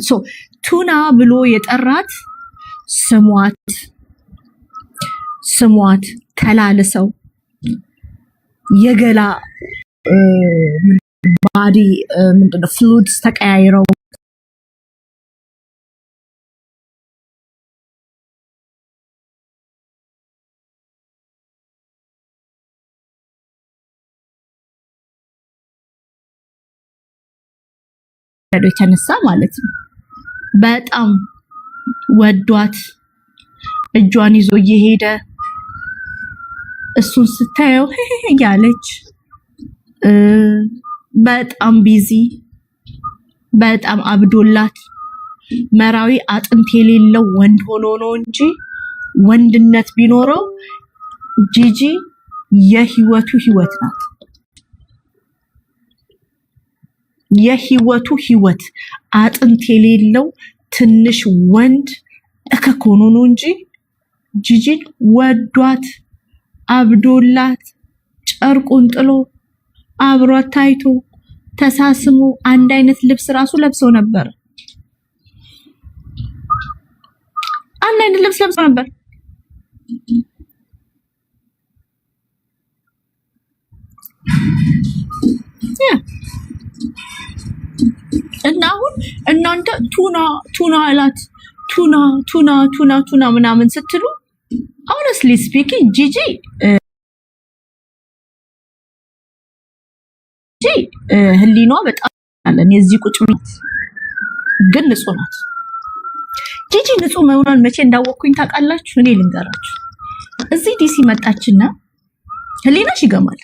ሶ ቱና ብሎ የጠራት ስሟት ተላልሰው የገላ ባዲ ምንድነው ፍሉድስ ተቀያይረው የተነሳ ማለት ነው በጣም ወዷት እጇን ይዞ እየሄደ እሱን ስታየው ያለች በጣም ቢዚ በጣም አብዶላት መራዊ አጥንት የሌለው ወንድ ሆኖ ነው እንጂ ወንድነት ቢኖረው ጂጂ የህይወቱ ህይወት ናት። የህይወቱ ህይወት አጥንት የሌለው ትንሽ ወንድ እከኮኑ ነው እንጂ ጂጂን ወዷት አብዶላት ጨርቁን ጥሎ አብሯት ታይቶ ተሳስሞ አንድ አይነት ልብስ ራሱ ለብሰው ነበር። አንድ አይነት ልብስ ለብሰው ነበር። እና አሁን እናንተ ቱና አላት ቱና ምናምን ስትሉ honestly speaking ጂጂ ህሊኗ በጣም አለን የዚህ ቁጭ ብት ግን ንጹህ ናት። ጂጂ ንጹህ መሆኗን መቼ እንዳወቅኩኝ ታውቃላችሁ? እኔ ልንገራችሁ። እዚህ ዲሲ መጣችና ህሊናሽ ይገማል።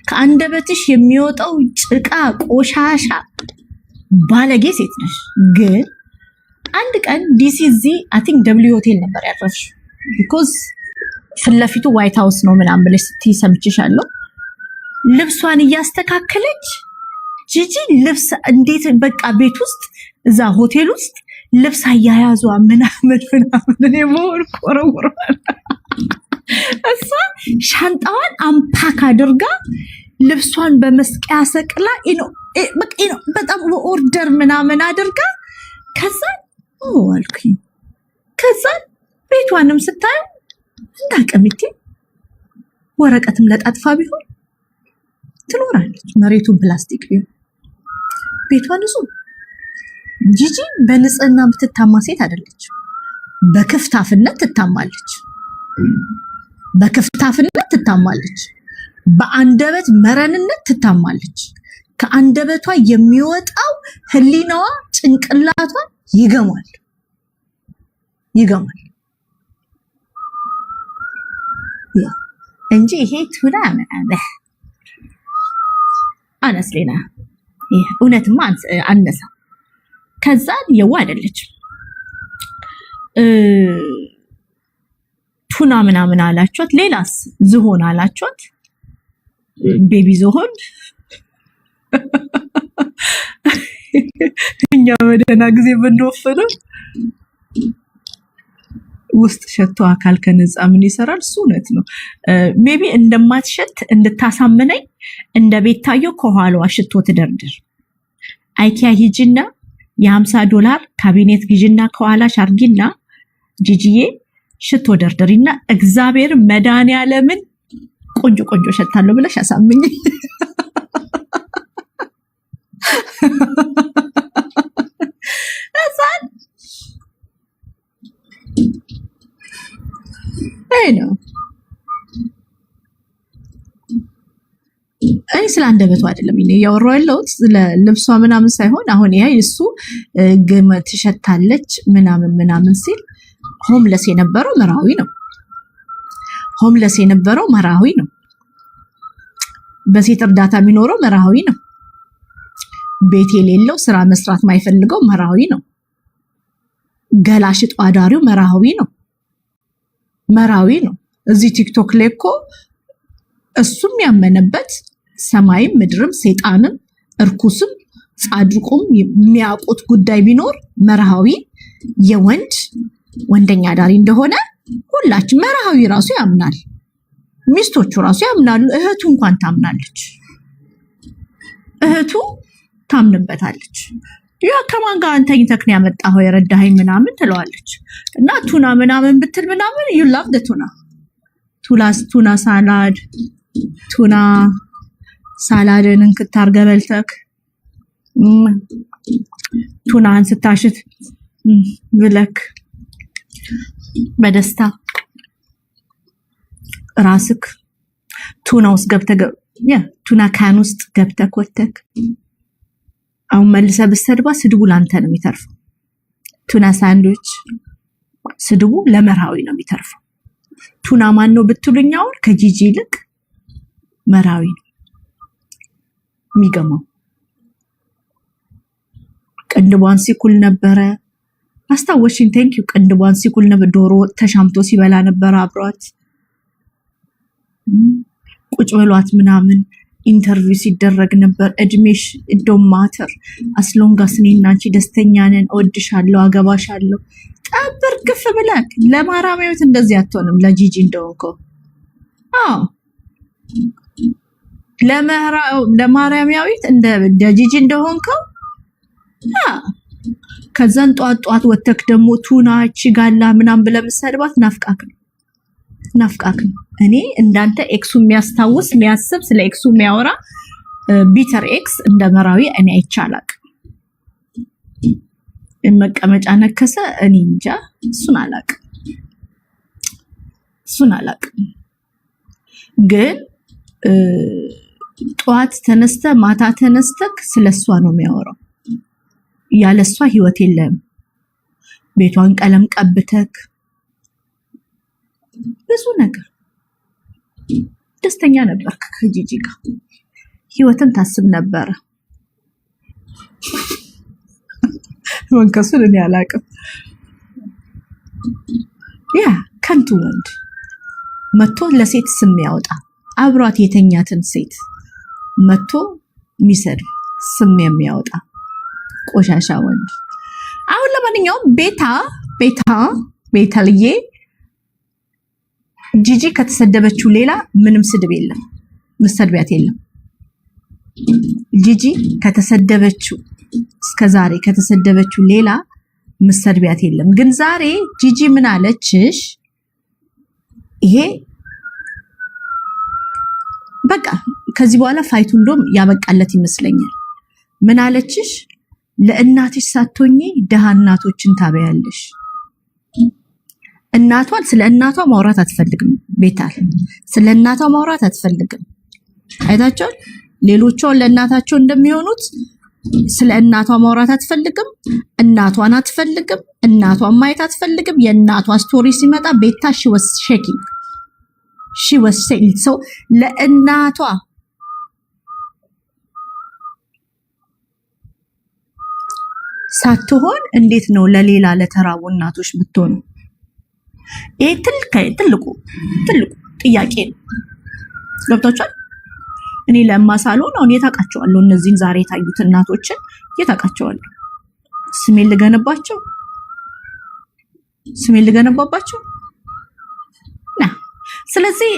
ከአንደበትሽ የሚወጣው ጭቃ ቆሻሻ ባለጌ ሴት ነሽ። ግን አንድ ቀን ዲሲ እዚህ አይ ቲንክ ደብሊው ሆቴል ነበር ያረፍሽው ቢኮዝ ፍለፊቱ ዋይት ሃውስ ነው ምናምን ብለሽ ስትይ ሰምቼሻለሁ። ልብሷን እያስተካከለች ጂጂ ልብስ እንዴት በቃ ቤት ውስጥ እዛ ሆቴል ውስጥ ልብስ አያያዟ ምናምን እኔ ሞር ቆረቆራል። እሷ ሻንጣዋን አምፓክ አድርጋ ልብሷን በመስቀያ ሰቅላ በጣም ኦርደር ምናምን አድርጋ ከዛ አልኩኝ። ከዛ ቤቷንም ስታየው እንዳቀምቲ ወረቀትም ለጣጥፋ ቢሆን ትኖራለች። መሬቱን ፕላስቲክ ቢሆን ቤቷን ንጹህ። ጂጂ በንጽህና የምትታማ ሴት አይደለች። በክፍታፍነት ትታማለች። በአንደበት መረንነት ትታማለች። ከአንደበቷ የሚወጣው ህሊናዋ ጭንቅላቷ ይገማል። እንጂ ይሄ ቱና ምናምን አነስሌና እውነትማ አነሳ። ከዛ የዋ አይደለች ቱና ምናምን አላችኋት። ሌላስ ዝሆን አላችኋት። ቤቢ ዝሆን እኛ ወደና ጊዜ ብንወፈነው ውስጥ ሸቶ አካል ከነጻ ምን ይሰራል? እሱ እውነት ነው። ሜቢ እንደማትሸት እንድታሳምነኝ እንደ ቤታየው ከኋላዋ ሽቶ ትደርድር። አይኪያ ሂጂና $50 ካቢኔት ግዢና ከኋላሽ አርጊና ጂጂዬ ሽቶ ደርድሪና እግዚአብሔር መድኃኒዓለምን ቆንጆ ሸታለሁ ብለሽ አሳምኝ። ነው አይ ስለ አንደበቱ አይደለም ያወራው ያለሁት ስለ ልብሷ ምናምን ሳይሆን አሁን ይሄ እሱ ግመ ትሸታለች ምናምን ሲል ሆምለስ የነበረው መራዊ ነው። በሴት እርዳታ የሚኖረው መራዊ ነው። ቤት የሌለው ስራ መስራት ማይፈልገው መራዊ ነው። ገላሽጥ አዳሪው መራዊ ነው። እዚህ ቲክቶክ ላይ እኮ እሱም ያመነበት ሰማይም ምድርም ሰይጣንም እርኩስም ጻድቁም የሚያውቁት ጉዳይ ቢኖር መራዊ ወንደኛ ዳሪ እንደሆነ ሁላችን መራዊ ራሱ ያምናል። ሚስቶቹ ራሱ ያምናሉ። እህቱ እንኳን ታምናለች። እህቱ ታምንበታለች። ያ ከማን ጋር አንተኝተክ ነው ያመጣኸው የረዳኸኝ ምናምን ትለዋለች። እና ቱና ምናምን ብትል ምናምን you love the ቱና ሳላድ ቱና ሳላድን እንክታር ገበልተክ ቱናን ስታሽት ብለክ በደስታ ራስክ ቱና ውስጥ ገብተህ ቱና ካን ውስጥ ገብተህ ወተክ አሁን መልሰህ ብትሰድባ ስድቡ ላንተ ነው የሚተርፈው። ቱና ሳንድዊች ስድቡ ለመርሃዊ ነው የሚተርፈው። ቱና ማን ነው ብትሉኝ አሁን ከጂጂ ይልቅ መርሃዊ ነው የሚገማው። ቅንድቧን ሲኩል ነበረ አስታወሽኝ። ቴንኪው ቅንድቧን ሲኩል ነበር። ዶሮ ተሻምቶ ሲበላ ነበር አብሯት ቁጭ ብሏት ምናምን ኢንተርቪው ሲደረግ ነበር። እድሜሽ ዶማተር አስሎንጋስ እኔና አንቺ ደስተኛ ነን፣ እወድሻለሁ፣ አገባሻለሁ። ጠብር ግፍ ብለክ ለማርያማዊት እንደዚህ አትሆንም። ለጂጂ እንደሆንከው ለማርያማዊት እንደ ጂጂ እንደሆንከው ከዛን ጧት ወተክ ደግሞ ቱና ቺጋላ ምናምን ብለህ መሰድባት ናፍቃክ ነው። እኔ እንዳንተ ኤክሱ የሚያስታውስ የሚያስብ ስለ ኤክሱ የሚያወራ ቢተር ኤክስ እንደ መራዊ እኔ አይቻላቅ። መቀመጫ ነከሰ እኔ እንጃ እሱን አላቅ። ግን ጧት ተነስተ ማታ ተነስተክ ስለሷ ነው የሚያወራው። ያለሷ ህይወት የለም። ቤቷን ቀለም ቀብተክ ብዙ ነገር ደስተኛ ነበርክ ከጂጂ ጋር ህይወትን ታስብ ነበር። ወንከሱን እኔ አላቅም። ያ ከንቱ ወንድ መጥቶ ለሴት ስም ያወጣ አብሯት የተኛትን ሴት መጥቶ ሚሰድ ስም የሚያወጣ ቆሻሻ ወንድ። አሁን ለማንኛውም ቤታልዬ ጂጂ ከተሰደበችው ሌላ ምንም ስድብ የለም፣ መሰድቢያት የለም። ጂጂ ከተሰደበችው እስከዛሬ ከተሰደበችው ሌላ መሰድቢያት የለም። ግን ዛሬ ጂጂ ምን አለችሽ? ይሄ በቃ ከዚህ በኋላ ፋይቱ እንደውም ያበቃለት ይመስለኛል። ምን አለችሽ? ለእናትሽ ሳትሆኚ ደሃ እናቶችን ታበያለሽ። እናቷን ስለ እናቷ ማውራት አትፈልግም። ቤታል ስለ እናቷ ማውራት አትፈልግም። አይታችኋል። ሌሎቿ ለእናታቸው እንደሚሆኑት ስለ እናቷ ማውራት አትፈልግም። እናቷን አትፈልግም። እናቷን ማየት አትፈልግም። የእናቷ ስቶሪ ሲመጣ ቤታ ሺ ወስ ሼኪንግ ሰው ለእናቷ ሳትሆን እንዴት ነው ለሌላ ለተራቡ እናቶች ብትሆኑ? ይሄ ትልቁ ጥያቄ ነው። ገብታችኋል? እኔ ለማሳሎን አሁን የታውቃቸዋለሁ እነዚህን ዛሬ የታዩት እናቶችን የታውቃቸዋለሁ። ስሜን ልገነባባቸው ና። ስለዚህ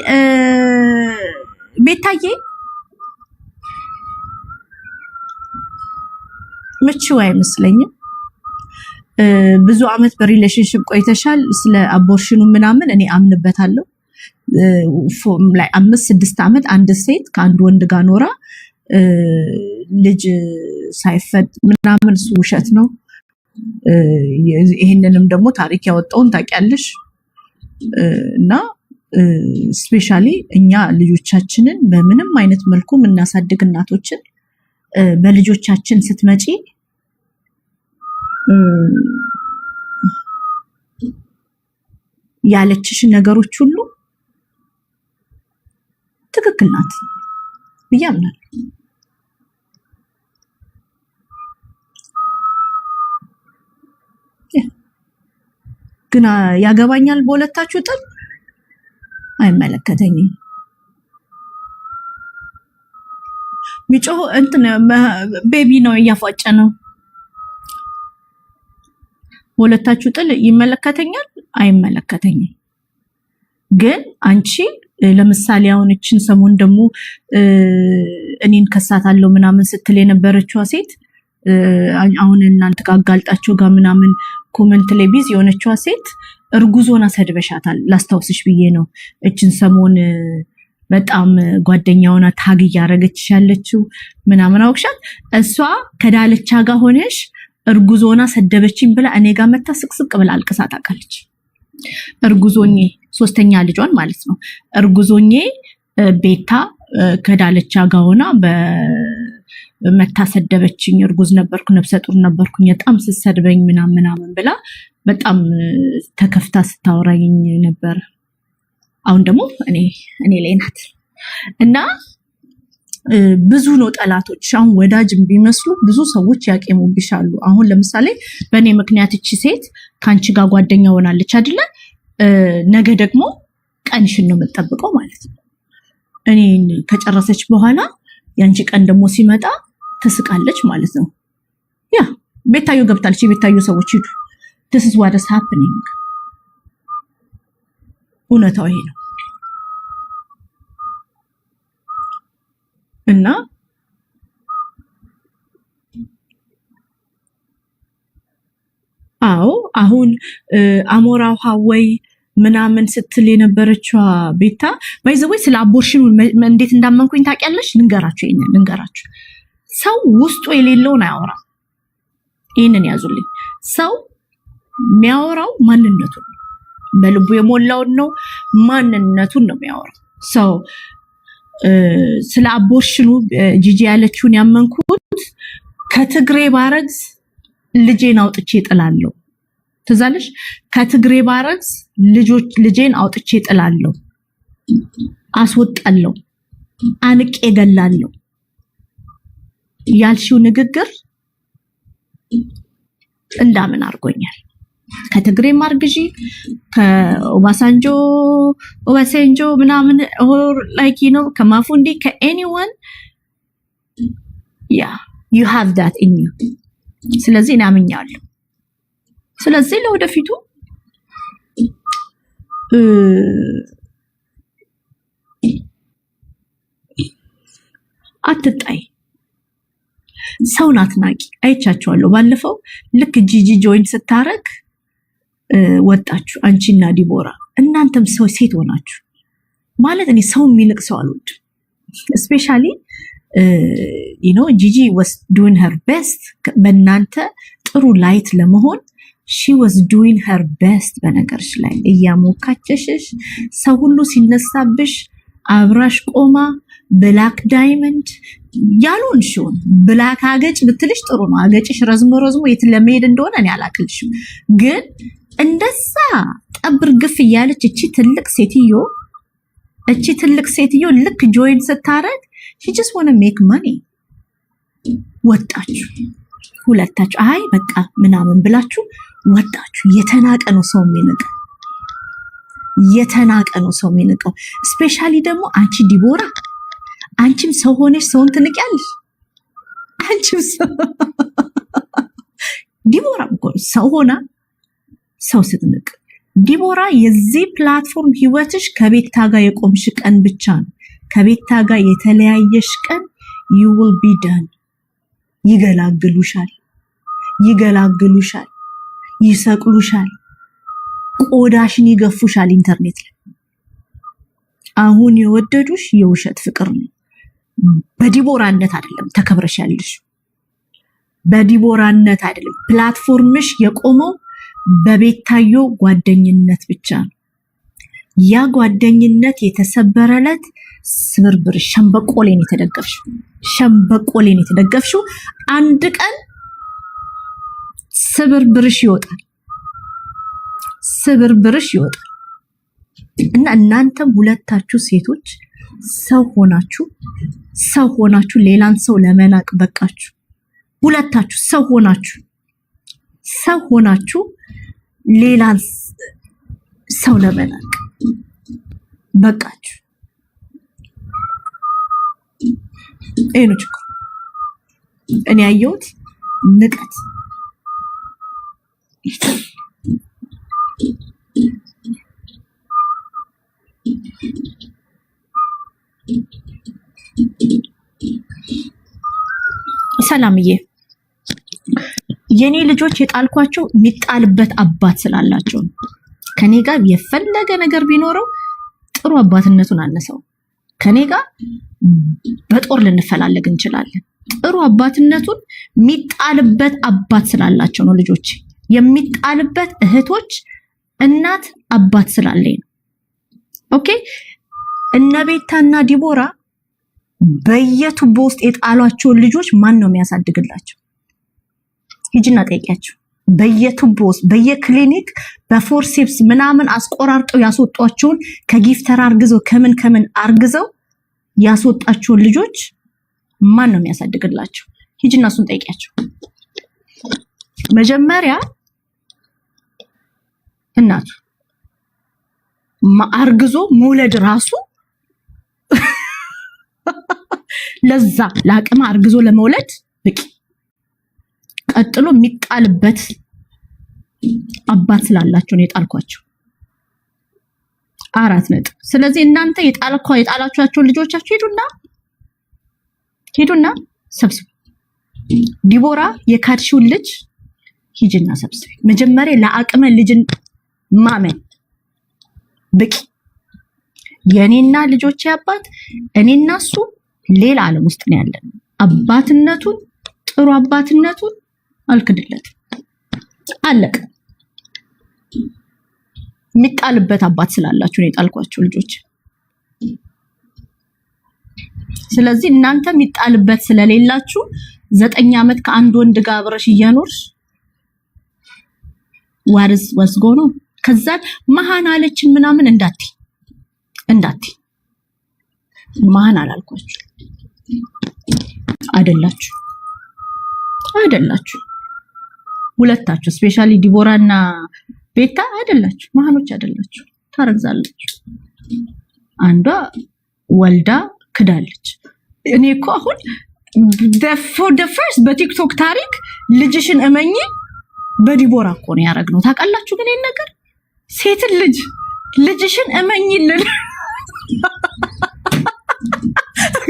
ቤታዬ ምቹ አይመስለኝም። ብዙ አመት በሪሌሽንሽፕ ቆይተሻል። ስለ አቦርሽኑ ምናምን እኔ አምንበታለሁ። ላይ 5-6 አመት አንድ ሴት ከአንድ ወንድ ጋር ኖራ ልጅ ሳይፈጥ ምናምን እሱ ውሸት ነው። ይሄንንም ደግሞ ታሪክ ያወጣውን ታውቂያለሽ። እና ስፔሻሊ እኛ ልጆቻችንን በምንም አይነት መልኩ የምናሳድግ እናቶችን በልጆቻችን ስትመጪ ያለችሽ ነገሮች ሁሉ ትክክል ናት ብዬ አምናለሁ። ግን ያገባኛል በሁለታችሁ ጥል አይመለከተኝም። ሚጮህ እንትን ቤቢ ነው እያፏጨ ነው። በሁለታችሁ ጥል ይመለከተኛል አይመለከተኝም። ግን አንቺ ለምሳሌ አሁን እችን ሰሞን ደግሞ እኔን ከሳታለሁ ምናምን ስትል የነበረችዋ ሴት አሁን እናንተ ጋር አጋልጣቸው ጋር ምናምን ኮመንት ላይ ቢዚ የሆነችዋ ሴት እርጉዞና ሰድበሻታል። ላስታውስሽ ብዬ ነው። እችን ሰሞን በጣም ጓደኛውና ታግ እያረገችሽ ያለችው ምናምን አውቅሻት። እሷ ከዳለቻ ጋር ሆነሽ እርጉዞና ሰደበችኝ ብላ እኔ ጋር መታ ስቅስቅ ብላ አልቅሳ ታውቃለች። እርጉዞኜ ሶስተኛ ልጇን ማለት ነው። እርጉዞኜ ቤታ ከዳለቻ ጋር ሆና በመታ ሰደበችኝ። እርጉዝ ነበርኩ፣ ነፍሰ ጡር ነበርኩኝ፣ በጣም ስትሰድበኝ ምናምን ብላ በጣም ተከፍታ ስታወራኝ ነበር። አሁን ደግሞ እኔ ላይ ናት እና ብዙ ነው ጠላቶች። አሁን ወዳጅም ቢመስሉ ብዙ ሰዎች ያቄሙብሻሉ። አሁን ለምሳሌ በእኔ ምክንያት እቺ ሴት ከአንቺ ጋር ጓደኛ ሆናለች አይደለ? ነገ ደግሞ ቀንሽን ነው የምጠብቀው ማለት ነው። እኔን ከጨረሰች በኋላ ያንቺ ቀን ደግሞ ሲመጣ ትስቃለች ማለት ነው። ያ ቤታዮ ገብታለች። የቤታዮ ሰዎች ሂዱ። this is what is happening። እውነታው ይሄ ነው እና አሁን አሞራው ሀወይ ምናምን ስትል የነበረችው ቤታ ባይዘወይ ስለ አቦርሽኑ እንዴት እንዳመንኩኝ ታውቂያለሽ? ልንገራችሁ። ሰው ውስጡ የሌለውን አያወራም። ይህንን ያዙልኝ። ሰው የሚያወራው ማንነቱን በልቡ የሞላውን ነው። ማንነቱን ነው የሚያወራው ሰው። ስለ አቦርሽኑ ጂጂ ያለችውን ያመንኩት ከትግሬ ባረግዝ ልጄን አውጥቼ ጥላለሁ። ትዛለሽ? ከትግሬ ባረግዝ ልጄን አውጥቼ ጥላለሁ፣ አስወጣለሁ፣ አንቄ ገላለሁ ያልሽው ንግግር እንዳምን አድርጎኛል። ከትግሬ ማርግዢ ከኦባሳንጆ ምናምን ላይክ ነው ከማፉንዲ ከኤኒዋን ያ you have that in you። ስለዚህ እናምኛለሁ። ስለዚህ ለወደፊቱ አትጣይ፣ ሰውን አትናቂ። አይቻቸዋለሁ። ባለፈው ልክ ጂጂ ጆይን ስታረግ ወጣችሁ አንቺና ዲቦራ። እናንተም ሰው ሴት ሆናችሁ ማለት እኔ ሰው የሚንቅ ሰው አልወድም። ስፔሻሊ ጂጂ was doing her best በእናንተ ጥሩ ላይት ለመሆን she was doing her best። በነገርሽ ላይ እያሞካቸሽሽ ሰው ሁሉ ሲነሳብሽ አብራሽ ቆማ ብላክ ዳይመንድ ያሉን ሽውን ብላክ አገጭ ብትልሽ ጥሩ ነው። አገጭሽ ረዝሞ የት ለመሄድ እንደሆነ እኔ አላቅልሽም። ግን እንደዛ ጠብር ግፍ እያለች እቺ ትልቅ ሴትዮ ልክ ጆይን ስታረግ she just want to make money። ወጣችሁ ሁለታችሁ አይ በቃ ምናምን ብላችሁ ወጣችሁ። የተናቀ ነው ሰው የሚንቀው። ስፔሻሊ ደግሞ አንቺ ዲቦራ፣ አንቺም ሰው ሆነሽ ሰውን ትንቂያለሽ። አንቺም ዲቦራ ሰው ሆና ሰው ስትንቅ። ዲቦራ የዚህ ፕላትፎርም ህይወትሽ ከቤታ ጋር የቆምሽ ቀን ብቻ ነው። ከቤታ ጋር የተለያየሽ ቀን you will be done። ይገላግሉሻል፣ ይሰቅሉሻል፣ ቆዳሽን ይገፉሻል ኢንተርኔት ላይ። አሁን የወደዱሽ የውሸት ፍቅር ነው። በዲቦራነት አይደለም ተከብረሻለሽ። በዲቦራነት አይደለም። ፕላትፎርምሽ የቆመው በቤታዮ ጓደኝነት ብቻ ነው። ያ ጓደኝነት የተሰበረለት ስብርብር ሸምበቆሌን የተደገፍሽው አንድ ቀን ስብርብርሽ ይወጣል። እና እናንተም ሁለታችሁ ሴቶች ሰው ሆናችሁ ሌላን ሰው ለመናቅ በቃችሁ። ሁለታችሁ ሰው ሆናችሁ ሌላን ሰው ለመናቅ በቃችሁ። ይሄ ነው ችግሩ። እኔ ያየሁት ንቀት። ሰላምዬ የኔ ልጆች የጣልኳቸው የሚጣልበት አባት ስላላቸው ነው። ከኔ ጋር የፈለገ ነገር ቢኖረው ጥሩ አባትነቱን አነሰው። ከኔ ጋር በጦር ልንፈላለግ እንችላለን። ጥሩ አባትነቱን የሚጣልበት አባት ስላላቸው ነው። ልጆች የሚጣልበት እህቶች፣ እናት፣ አባት ስላለኝ ነው። ኦኬ። እነ ቤታና ዲቦራ በየቱቦ ውስጥ የጣሏቸውን ልጆች ማን ነው የሚያሳድግላቸው? ሂጂና ጠይቂያቸው። በየቱቦ ውስጥ በየክሊኒክ በፎርሴፕስ ምናምን አስቆራርጠው ያስወጧቸውን ከጊፍተር አርግዘው ከምን አርግዘው ያስወጣቸውን ልጆች ማን ነው የሚያሳድግላቸው? ሂጂና እሱን ጠይቂያቸው። መጀመሪያ እናቱ አርግዞ መውለድ ራሱ ለዛ ለአቅም አርግዞ ለመውለድ በቂ። ቀጥሎ የሚጣልበት አባት ስላላቸው ነው የጣልኳቸው። 4 ነጥብ። ስለዚህ እናንተ የጣላችኋቸው ልጆቻችሁ ሄዱና ሰብስቡ። ዲቦራ የካድሽውን ልጅ ሂጂና ሰብስቢ። መጀመሪያ ለአቅመ ልጅን ማመን በቂ። የኔና ልጆቼ አባት እኔና እሱ ሌላ ዓለም ውስጥ ነው ያለን። አባትነቱን ጥሩ አባትነቱን አልክድለትም። አለቀ። የሚጣልበት አባት ስላላችሁ ነው የጣልኳቸው ልጆች። ስለዚህ እናንተ የሚጣልበት ስለሌላችሁ 9 ዓመት ከአንድ ወንድ ጋር አብረሽ እየኖርሽ ዋርስ ወስጎ ነው። ከዛ መሃን አለችን ምናምን እንዳትይ መሃን አላልኳችሁ። አይደላችሁ ሁለታችሁ ስፔሻሊ ዲቦራና ቤታ አይደላችሁ፣ መሃኖች አይደላችሁ። ታረግዛላችሁ። አንዷ ወልዳ ክዳለች። እኔ እኮ አሁን the first በቲክቶክ ታሪክ ልጅሽን እመኝ በዲቦራ እኮ ነው ያረግነው። ታውቃላችሁ ግን ይሄን ነገር ሴትን ልጅሽን እመኝልን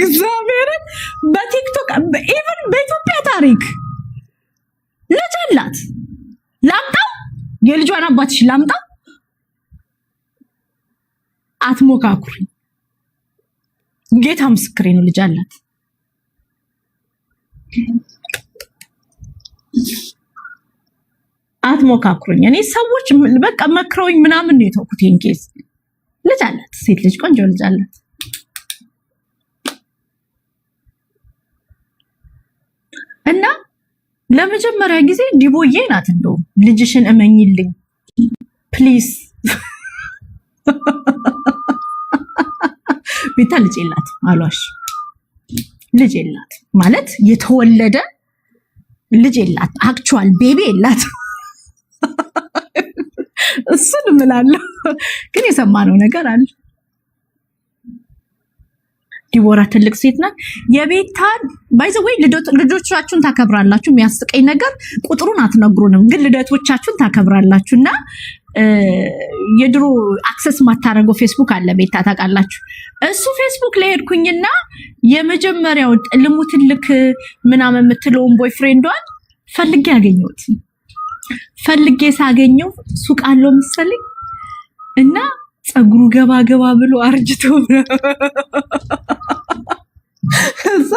እግዚአብሔርን በቲክቶክ ኢቭን በኢትዮጵያ ታሪክ ልጅ አላት። ላምጣው የልጇን አባትሽ ላምጣው። አትሞካኩሪ። ጌታ ምስክሬ ነው። ልጅ አላት። አትሞካኩሩኝ። እኔ ሰዎች በቃ መክረውኝ ምናምን ነው የተውኩት። ኬስ ልጅ አላት። ሴት ልጅ ቆንጆ ልጅ አላት። እና ለመጀመሪያ ጊዜ ዲቦዬ ናት እንደው ልጅሽን እመኝልኝ ፕሊዝ። ቤታ ልጅ የላት አሏሽ። ልጅ የላት ማለት የተወለደ ልጅ የላት፣ አክቹዋል ቤቢ የላት። እሱን እምላለሁ። ግን የሰማነው ነገር አለ። ዲቦራ ትልቅ ሴት ናት። የቤታን ባይ ዘ ወይ ልጆቻችሁን ታከብራላችሁ። የሚያስቀኝ ነገር ቁጥሩን አትነግሩንም፣ ግን ልደቶቻችሁን ታከብራላችሁና የድሮ አክሰስ ማታረገው ፌስቡክ አለ ቤታ ታውቃላችሁ። እሱ ፌስቡክ ላይ ሄድኩኝና የመጀመሪያው ልሙትልክ ምናምን የምትለውን ቦይፍሬንዷን ፈልጌ ያገኘሁት። ፈልጌ ሳገኘው ሱቅ አለው መሰለኝ እና ፀጉሩ ገባ ብሎ አርጅቶ እዛ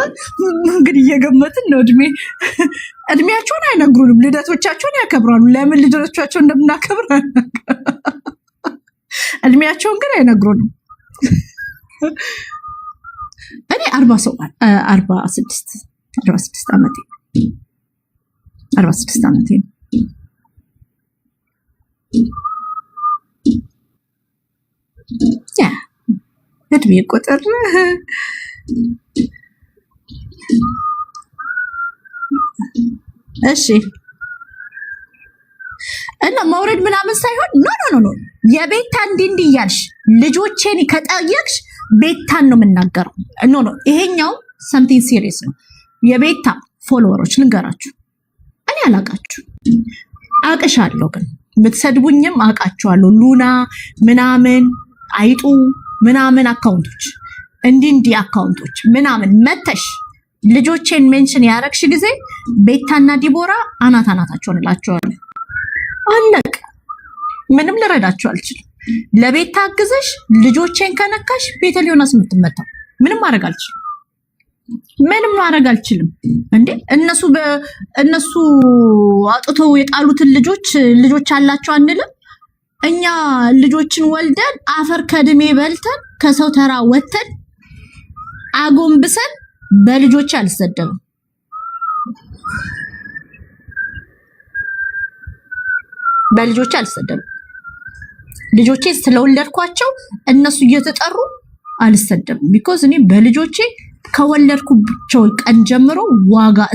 እንግዲህ እየገመትን ነው። እድሜያቸውን አይነግሩንም፣ ልደቶቻቸውን ያከብራሉ። ለምን ልደቶቻቸውን እንደምናከብር እድሜያቸውን ግን አይነግሩንም። እኔ 46 ዓመቴ ነው። ያ እድሜ ቁጥር እሺ። እና መውረድ ምናምን ሳይሆን ኖ የቤታ እንዲህ እያልሽ ልጆቼን ከጠየቅሽ ቤታን ነው የምናገረው። ኖ ይሄኛው something serious ነው። የቤታ ፎሎወሮች ልንገራችሁ፣ እኔ አላቃችሁ አቅሻለሁ፣ ግን የምትሰድቡኝም አውቃችኋለሁ። ሉና ምናምን አይጡ ምናምን አካውንቶች እንዲህ አካውንቶች ምናምን መተሽ ልጆቼን ሜንሽን ያረክሽ ጊዜ ቤታና ዲቦራ አናታቸውን እላቸዋለሁ። አለቅ ምንም ልረዳቸው አልችልም። ለቤታ አግዘሽ ልጆቼን ከነካሽ ቤተልዮናስ የምትመታው ምንም ማድረግ አልችልም። ምንም ማድረግ አልችልም። እንዴ እነሱ አጥተው የጣሉትን ልጆች አላቸው አንልም? እኛ ልጆችን ወልደን አፈር ከድሜ በልተን ከሰው ተራ ወተን አጎንብሰን በልጆች አልሰደብም። ልጆቼ ስለወለድኳቸው እነሱ እየተጠሩ አልሰደብም። ቢኮዝ እኔ በልጆቼ ከወለድኩባቸው ቀን ጀምሮ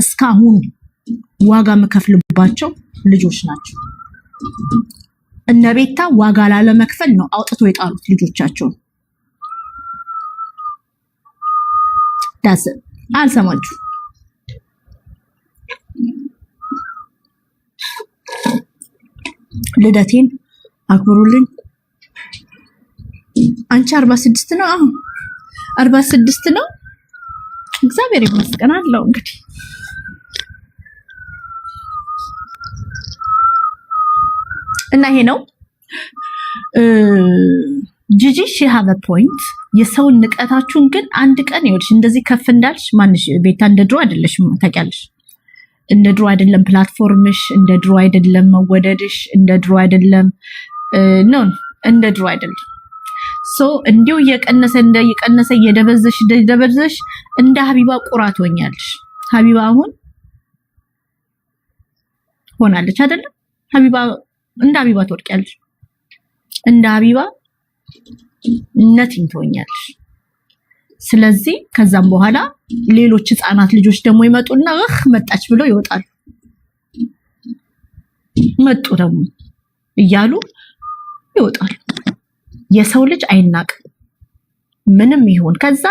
እስካሁን ዋጋ መከፍልባቸው ልጆች ናቸው። እነ ቤታ ዋጋ ላለመክፈል ነው አውጥቶ የጣሉት ልጆቻቸውን። ዳስ አልሰማችሁ። ልደቴን አክብሩልኝ። አንቺ 46 ነው? አሁን 46 ነው። እግዚአብሔር ይመስገን አለው። እንግዲህ እና ይሄ ነው ጂጂ ሺ ሃቭ አ ፖይንት። የሰውን ንቀታችሁን ግን አንድ ቀን ይኸውልሽ እንደዚህ ከፍ እንዳልሽ ማንሽ ቤታ እንደ ድሮ አይደለሽም ታውቂያለሽ። እንደ ድሮ አይደለም ፕላትፎርምሽ፣ እንደ ድሮ አይደለም መወደድሽ፣ እንደ ድሮ አይደለም ነው እንደ ድሮ አይደለም። ሶ እንዲሁ እየቀነሰ እየደበዘሽ እንደ ሀቢባ ቁራት ሆኛለሽ። ሀቢባ አሁን ሆናለች አይደለም? ሀቢባ እንደ ሀቢባ ትወድቂያለሽ። እንደ ሀቢባ ነቲንግ ትሆኛለሽ። ስለዚህ ከዛም በኋላ ሌሎች ህፃናት ልጆች ደግሞ ይመጡና መጣች ብለው ይወጣሉ። መጡ ደግሞ እያሉ ይወጣሉ። የሰው ልጅ አይናቅም ምንም ይሁን። ከዛ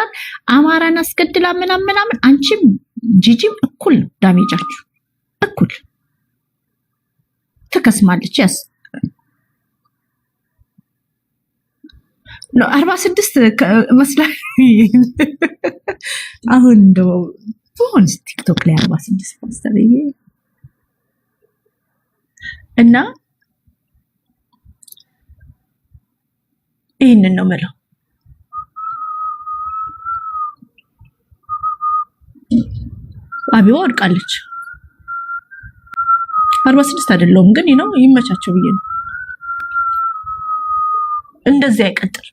አማራን አስገድላ ምናምን አንቺም ጂጂም እኩል ዳሜጃችሁ እኩል ትከስማለች። ያስ ነው 46 መስላል። አሁን እንደው ፎንስ ቲክቶክ ላይ 46 ፖስተር እና ይሄንን ነው የምለው። አቢባ ወድቃለች። 46 አይደለውም ግን ነው ይመቻቸው ብዬ ነው። እንደዚህ አይቀጥል።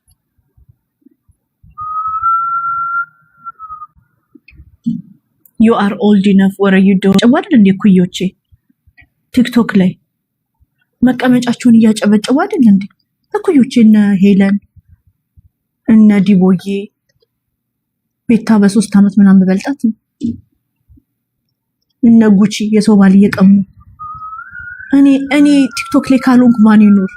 you are old enough what are you doing? ጨዋደል እንደ ኩዮቼ ቲክቶክ ላይ መቀመጫቸውን እያጨበጨቡ አይደል እንዴ? ኩዮቼ እነ ሄለን እነ ዲቦዬ ቤታ በ3 አመት ምናምን በልጣት እነ ጉቺ የሰው ባል እየቀሙ እኔ ቲክቶክ ላይ ካልሆንኩ ማን ይኖር?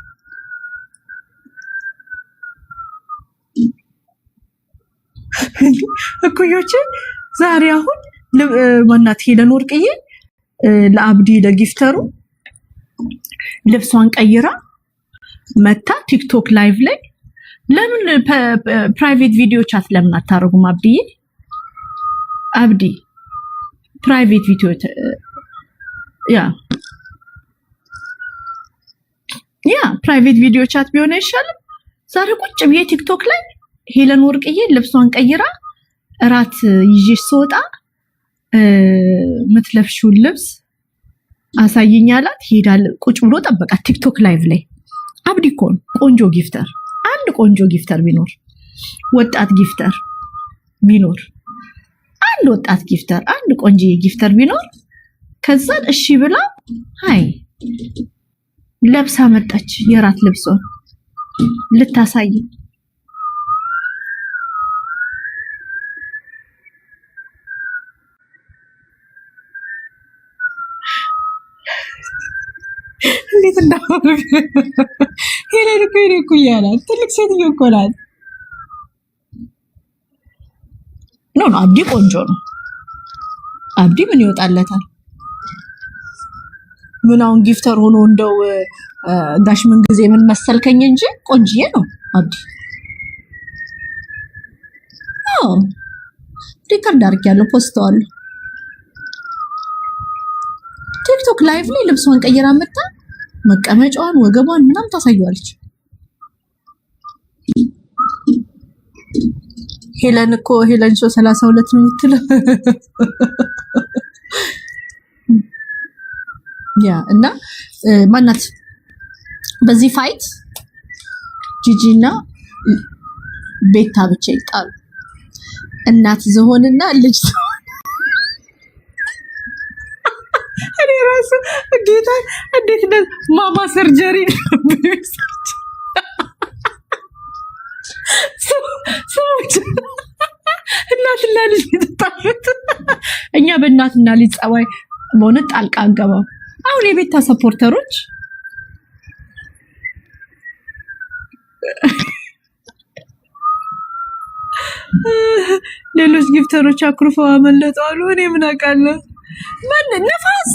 ኩዮቼ ዛሬ አሁን ማናት ሄለን ወርቅዬ ለአብዲ ለጊፍተሩ ልብሷን ቀይራ መታ ቲክቶክ ላይቭ ላይ ለምን ፕራይቬት ቪዲዮ ቻት ለምን አታረጉም? አብዲ ፕራይቬት ቪዲዮ ፕራይቬት ቪዲዮ ቻት ቢሆን አይሻልም? ዛሬ ቁጭ ብዬ ቲክቶክ ላይ ሄለን ወርቅዬ ልብሷን ቀይራ እራት ይዤሽ ስወጣ ምትለብሽውን ልብስ አሳይኛላት ሄዳል። ቁጭ ብሎ ጠበቃት ቲክቶክ ላይቭ ላይ። አብዲ እኮ ቆንጆ ጊፍተር፣ አንድ ቆንጆ ጊፍተር ቢኖር፣ ወጣት ጊፍተር ቢኖር፣ አንድ ወጣት ጊፍተር፣ አንድ ቆንጆ ጊፍተር ቢኖር ከዛ እሺ ብላ ሃይ ለብሳ መጣች። የራት ልብሷን ልታሳይ እንዴት እንዳወሩ ሄለን እኮ ያላት ትልቅ ሴትዮ እኮ ናት። ኖ አብዲ ቆንጆ ነው። አብዲ ምን ይወጣለታል? ምን አሁን ጊፍተር ሆኖ እንደው ጋሽ ምን ጊዜ ምን መሰልከኝ እንጂ ቆንጂዬ ነው አብዲ። ሪከርድ አድርጌያለሁ፣ ፖስተዋለሁ። ቲክቶክ ላይቭ ላይ ልብሷን ቀይራ መጣ መቀመጫዋን ወገቧን ምናምን ታሳየዋለች። ሄለን እኮ ሄለን ሾ 32 ነው የምትለው ያ እና ማናት በዚህ ፋይት ጂጂና ቤታ ብቻ ይጣሉ። እናት ዝሆንና ልጅ እኔ ራሱ ጌታ እንዴት ነው ማማ ሰርጀሪ እናትና ልጅ ተጣሉት። እኛ በእናትና ልጅ ጸባይ በእውነት ጣልቃ አንገባም። አሁን የቤታ ሰፖርተሮች ሌሎች ጊፍተሮች አኩርፈው አመለጣሉ። እኔ ምን አውቃለሁ? ምን ነፋስ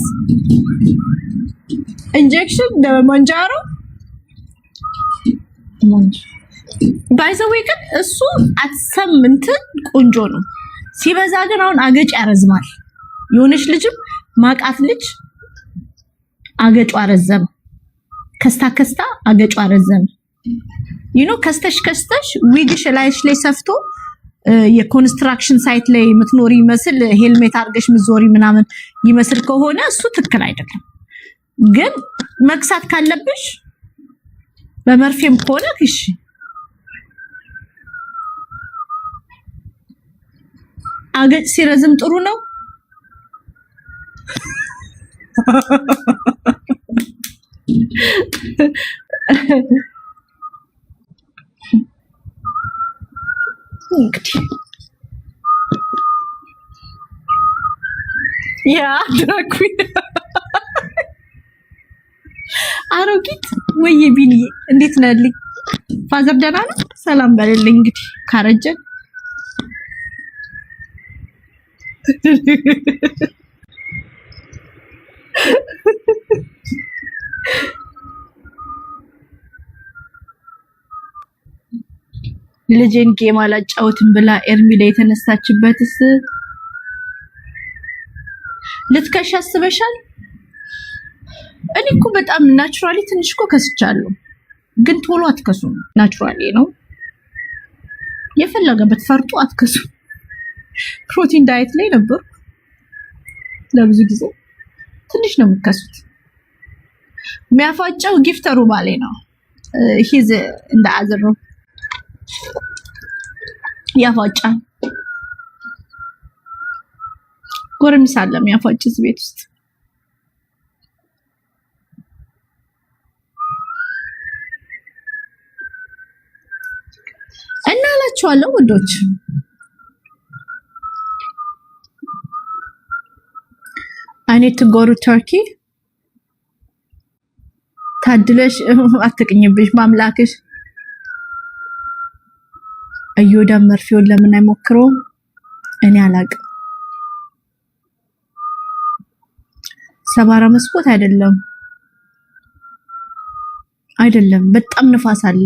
ኢንጀክሽን ደመንጃሮ ባይዘው ግን እሱ አትሰምንት ቆንጆ ነው። ሲበዛ ግን አሁን አገጭ ያረዝማል። የሆነች ልጅም ማቃት ልጅ አገጯ ረዘም ከስታ አገጯ ረዘም ከስተሽ ዊግሽ ላይሽ ላይ ሰፍቶ የኮንስትራክሽን ሳይት ላይ የምትኖሪ ይመስል ሄልሜት አድርገሽ ምዞሪ ምናምን ይመስል ከሆነ እሱ ትክክል አይደለም። ግን መክሳት ካለብሽ በመርፌም ከሆነ እሺ። አገጭ ሲረዝም ጥሩ ነው። ያ ድራኩ አሮጊት ወይ ቢኒ እንዴት ነልኝ? ፋዘር ደህና ነው? ሰላም በልልኝ። እንግዲህ ካረጀን ልጄን ጌም አላጫውትም ብላ ኤርሚ ላይ የተነሳችበትስ ልትከሽ አስበሻል? እኔ እኮ በጣም ናቹራሊ ትንሽ እኮ ከስቻለሁ፣ ግን ቶሎ አትከሱም። ናቹራሊ ነው የፈለገበት ፈርጦ አትከሱ። ፕሮቲን ዳይት ላይ ነበር ለብዙ ጊዜ። ትንሽ ነው የምከሱት። የሚያፋጨው ጊፍተሩ ባሌ ነው። ሂዝ እንደ አዝሮ ያፋጫል። ጎረምሳ አለ የሚያፋጭስ ቤት ውስጥ። እና አላችኋለሁ ውዶች I need to go to Turkey። ታድለሽ አትቅኝብሽ ማምላክሽ። አዮዳ መርፌውን ለምን አይሞክረውም? እኔ አላቅም። ሰባራ መስኮት አይደለም፣ በጣም ንፋስ አለ።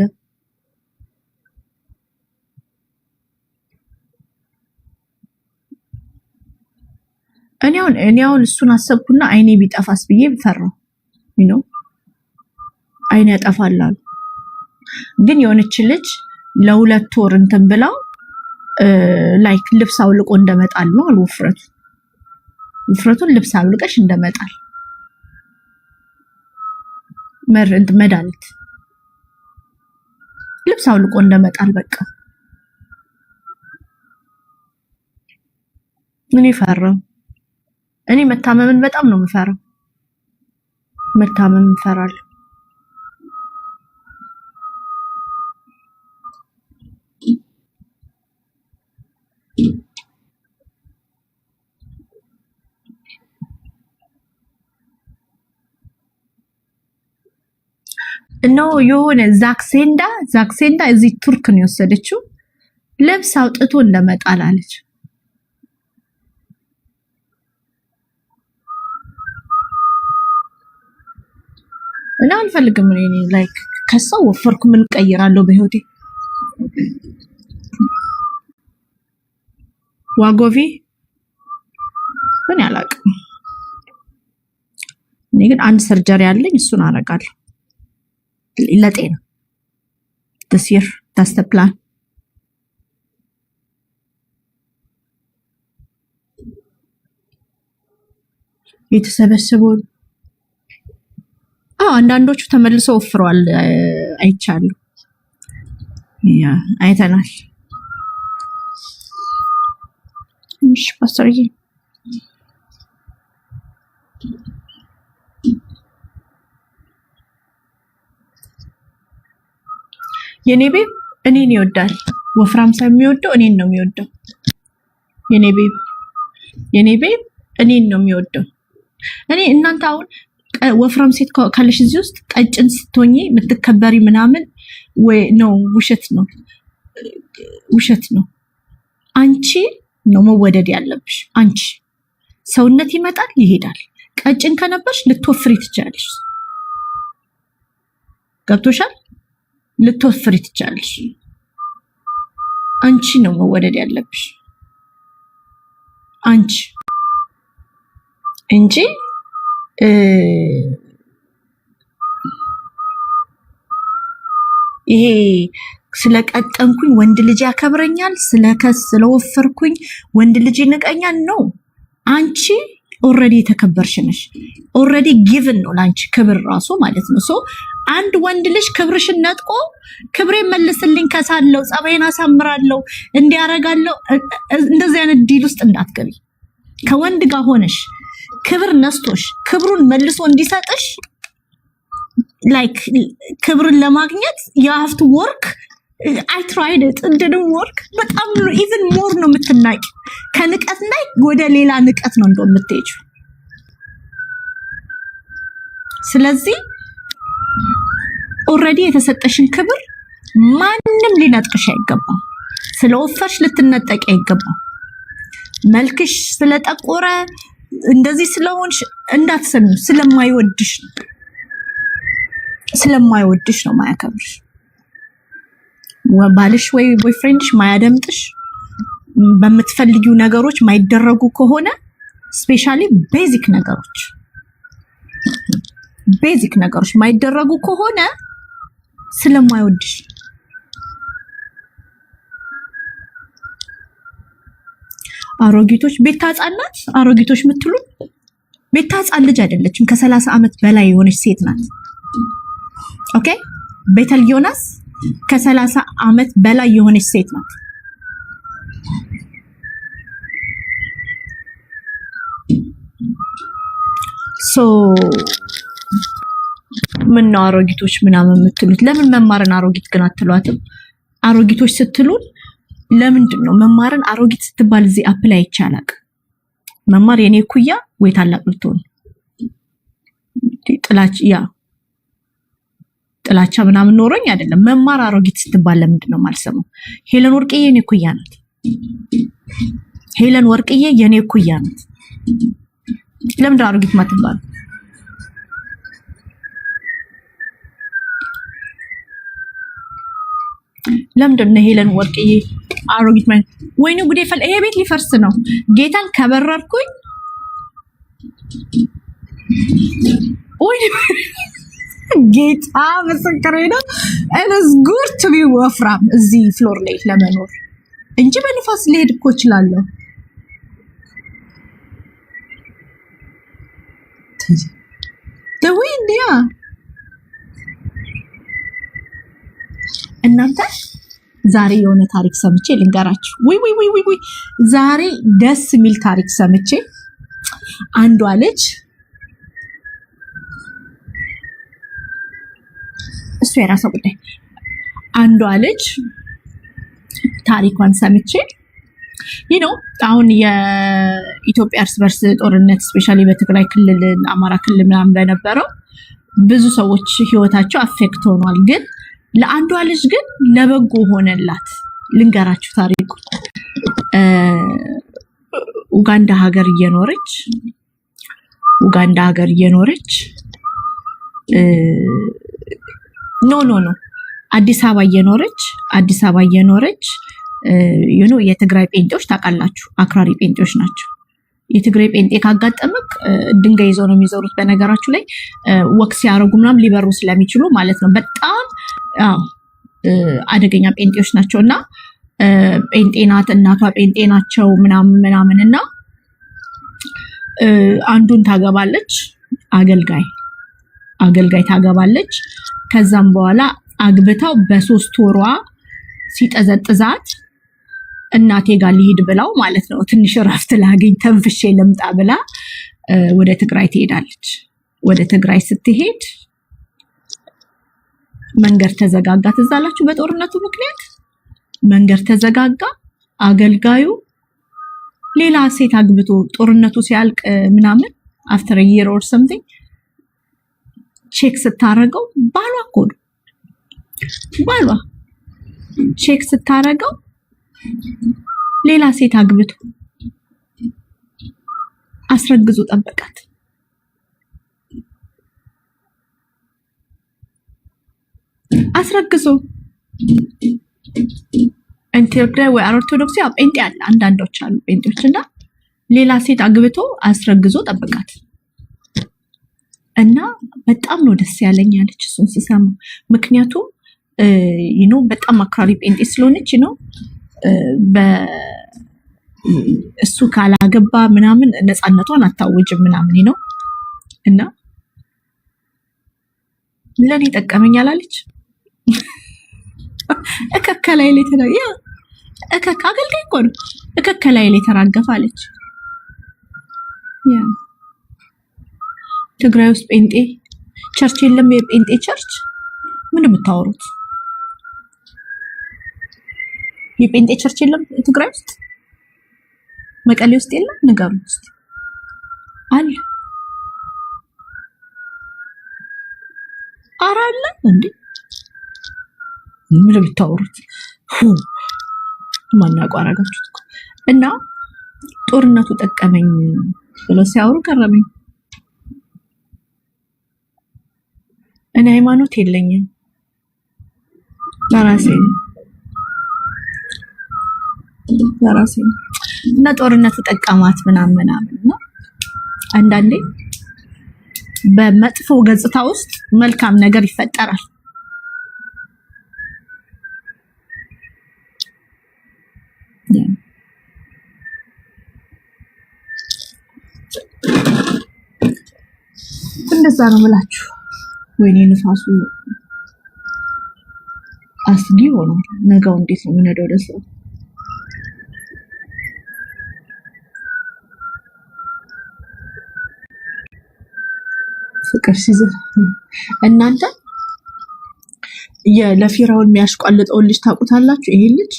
እኔ አሁን እሱን አሰብኩና አይኔ ቢጠፋስ ብዬ ፈራው። አይኔ ያጠፋላል። ግን የሆነች ልጅ ለሁለት ወር እንትን ብላው ላይክ ልብስ አውልቆ እንደመጣል ነው አሉ። ውፍረቱን ልብስ አውልቀሽ እንደመጣል መድኃኒት ልብስ አውልቆ እንደመጣል በቃ። እኔ ፈራው። እኔ መታመምን በጣም ነው የምፈራው። መታመም እፈራለሁ። የሆነ ዛክሴንዳ እዚህ ቱርክ ነው የወሰደችው። ልብስ አውጥቶ እንደመጣል አለች። እና አልፈልግም። እኔ ላይክ ከሰው ወፈርኩ ምን ቀይራለሁ በህይወቴ። ዋጎቪ ምን ያላቅም እኔ ግን አንድ ሰርጀሪ አለኝ እሱን አደርጋለሁ ለጤና this year that's the plan የተሰበሰበው አንዳንዶቹ ተመልሰው ወፍረዋል አይቻለሁ ያ አይተናል እሺ ፓስተርዬ የኔ ቤብ እኔን ይወዳል ወፍራም ሳይሆን የሚወደው እኔን ነው የሚወደው የኔ ቤብ እኔን ነው የሚወደው እኔ እናንተ አሁን ወፍራም ሴት ካለሽ እዚህ ውስጥ ቀጭን ስትሆኚ የምትከበሪ ምናምን ወይ ነው ውሸት ነው አንቺ ነው መወደድ ያለብሽ አንቺ ሰውነት ይመጣል ይሄዳል ቀጭን ከነበርሽ ልትወፍሪ ትችላለሽ ገብቶሻል ልትወፍሪ ትችላለሽ አንቺ ነው መወደድ ያለብሽ አንቺ እንጂ ይሄ ስለቀጠንኩኝ ወንድ ልጅ ያከብረኛል ስለወፈርኩኝ ወንድ ልጅ ይንቀኛል ነው አንቺ ኦሬዲ የተከበርሽ ነሽ ኦሬዲ ጊቭን ነው ላንቺ ክብር ራሱ ማለት ነው ሶ አንድ ወንድ ልጅ ክብርሽን ነጥቆ ክብሬን መልስልኝ ከሳለው ጸባይን አሳምራለሁ እንዲያረጋለሁ እንደዚህ አይነት ዲል ውስጥ እንዳትገቢ ከወንድ ጋር ሆነሽ ክብር ነስቶሽ ክብሩን መልሶ እንዲሰጥሽ ላይክ ክብርን ለማግኘት you have to work I tried it it didn't work በጣም even more ነው የምትናቂ ከንቀት ላይ ወደ ሌላ ንቀት ነው እንደምትሄጂው ስለዚህ ኦሬዲ የተሰጠሽን ክብር ማንንም ሊነጥቅሽ አይገባም ስለወፈርሽ ልትነጠቂ አይገባም መልክሽ ስለጠቆረ እንደዚህ ስለሆንሽ እንዳትሰሚ ስለማይወድሽ ነው ማያከብርሽ ባልሽ ወይ ቦይፍሬንድሽ ማያደምጥሽ በምትፈልጊው ነገሮች ማይደረጉ ከሆነ ስፔሻሊ ቤዚክ ነገሮች ማይደረጉ ከሆነ ስለማይወድሽ አሮጊቶች ቤታ ህፃናት አሮጊቶች ምትሉ ቤታ ህፃን ልጅ አይደለችም ከ30 ዓመት በላይ የሆነች ሴት ናት ኦኬ ቤተል ዮናስ ከ30 ዓመት በላይ የሆነች ሴት ናት ሶ ምን አሮጊቶች ምናምን ምትሉት ለምን መማርን አሮጊት ግን አትሏትም አሮጊቶች ስትሉን ለምንድን ነው መማርን አሮጊት ስትባል እዚህ አፕላይ ይቻላል መማር የኔ ኩያ ወይ ታላቅ ልትሆን ጥላቻ ምናምን ኖሮኝ አይደለም መማር አሮጊት ስትባል ለምንድን ነው ማልሰማው ሄለን ወርቅዬ የኔ ኩያ ናት ሄለን ወርቅዬ የኔ ኩያ ናት ለምንድን ነው አሮጊት ማትባል ለምንድን ነው ሄለን ወርቅዬ አሮጊት ማለት ወይኔ ጉዴ ፈል ይሄ ቤት ሊፈርስ ነው ጌታን ከበረርኩኝ ወይኔ ጌታ መስከሬ ነው it is good to be ወፍራም እዚህ ፍሎር ላይ ለመኖር እንጂ በንፋስ ልሄድ እኮ እችላለሁ ተወይ እንዲያ እናንተ ዛሬ የሆነ ታሪክ ሰምቼ ልንገራችሁ ወይ ዛሬ ደስ የሚል ታሪክ ሰምቼ አንዷ ልጅ እሱ የራሷ ጉዳይ አንዷ ልጅ ታሪኳን ሰምቼ አሁን የኢትዮጵያ እርስ በርስ ጦርነት ስፔሻሊ በትግራይ ክልል አማራ ክልል ምናምን በነበረው ብዙ ሰዎች ህይወታቸው አፌክት ሆኗል ግን ለአንዷ ልጅ ግን ለበጎ ሆነላት ልንገራችሁ ታሪኩ ኡጋንዳ ሀገር እየኖረች ኖ አዲስ አበባ እየኖረች የትግራይ ጴንጤዎች ታውቃላችሁ አክራሪ ጴንጤዎች ናቸው የትግራይ ጴንጤ ካጋጠመክ ድንጋይ ይዘው ነው የሚዞሩት። በነገራችሁ ላይ ወክስ ያረጉ ምናምን ሊበሩ ስለሚችሉ ማለት ነው። በጣም አደገኛ ጴንጤዎች ናቸውና ጴንጤ ናት እናቷ ጴንጤ ናቸው ምናምን እና አንዱን ታገባለች፣ አገልጋይ ታገባለች። ከዛም በኋላ አግብታው በ3 ወሯ ሲጠዘጥዛት እናቴ ጋር ሊሄድ ብላው ማለት ነው ትንሽ ረፍት ላገኝ ተንፍሼ ልምጣ ብላ ወደ ትግራይ ትሄዳለች። ወደ ትግራይ ስትሄድ መንገድ ተዘጋጋ። ትዛላችሁ በጦርነቱ ምክንያት መንገድ ተዘጋጋ። አገልጋዩ ሌላ ሴት አግብቶ ጦርነቱ ሲያልቅ ምናምን after a year or something ቼክ ስታረገው ባሏ እኮ ነው። ባሏ ቼክ ስታረገው ሌላ ሴት አግብቶ አስረግዞ ጠበቃት። አስረግዞ ኢንተርፕሬት ወይ ኦርቶዶክስ ያው ጴንጤ አለ አንዳንዶች አሉ ጴንጤዎችና ሌላ ሴት አግብቶ አስረግዞ ጠበቃት እና በጣም ነው ደስ ያለኝ አለች እሱን ስሰማ። ምክንያቱም በጣም አክራሪ ጴንጤ ስለሆነች እሱ ካላገባ ምናምን ነፃነቷን አታውጅም ምናምን እና ለኔ ጠቀመኛል አለች። እከከላይ ላይ ተራያ አገልጋይ እኮ ነው። እከከላይ ላይ ተራገፋለች። ትግራይ ውስጥ ጴንጤ ቸርች የለም። የጴንጤ ቸርች ምን የምታወሩት? የጴንጤ ቸርች የለም ትግራይ ውስጥ? መቀሌ ውስጥ የለም? ንገሩኝ እስቲ። አለ አራለ እንዴ? ምን የምታወሩት? ማናውቀው አደረጋችሁት እኮ። እና ጦርነቱ ጠቀመኝ ብለው ሲያወሩ ገረመኝ። እኔ ሃይማኖት የለኝም ለራሴ እና ጦርነቱ ጠቀማት ምናምን እና አንዳንዴ በመጥፎ ገጽታ ውስጥ መልካም ነገር ይፈጠራል። እንደዛ ነው የምላችሁ። ወይኔ ንፋሱ አስጊ ሆኗል። ነገው እንዴት ነው የምንሄደው ወደ ስራ? ፍቅር ሲዝም እናንተ ለፊራውን የሚያሽቋልጠውን ልጅ ታውቁታላችሁ? ይሄ ልጅ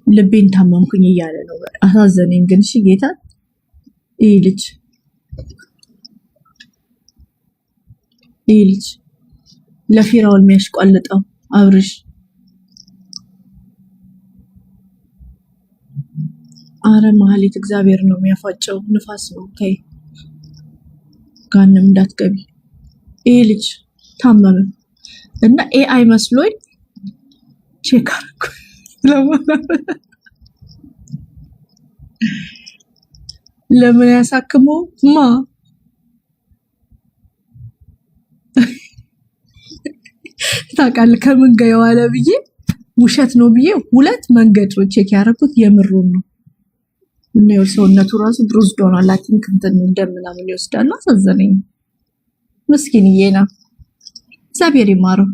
ልቤን ታመምኩኝ እያለ ነው። አሳዘነኝ ግን እሺ ጌታ ይሄ ልጅ ለፊራውን የሚያሽቋልጠው አብርሽ አረ ማህሌት እግዚአብሔር ነው የሚያፋጨው። ንፋስ ነው ታይ ጋንም እንዳትገቢ። ይሄ ልጅ ታመመ እና ኤአይ መስሎኝ ቼክ አደረኩ። ለምን ያሳክመው ታውቃለህ? ከምን ጋር የዋለ ብዬ ውሸት ነው ብዬ 2 መንገድ ነው ቼክ ያደረኩት። የምሩን ነው እና ሰውነቱ ራሱ ብሩዝ ዶናል ላኪን እንትን እንደምናምን ይወስዳል። አሳዘነኝ። ምስኪንዬ ነው። እግዚአብሔር ይማረው።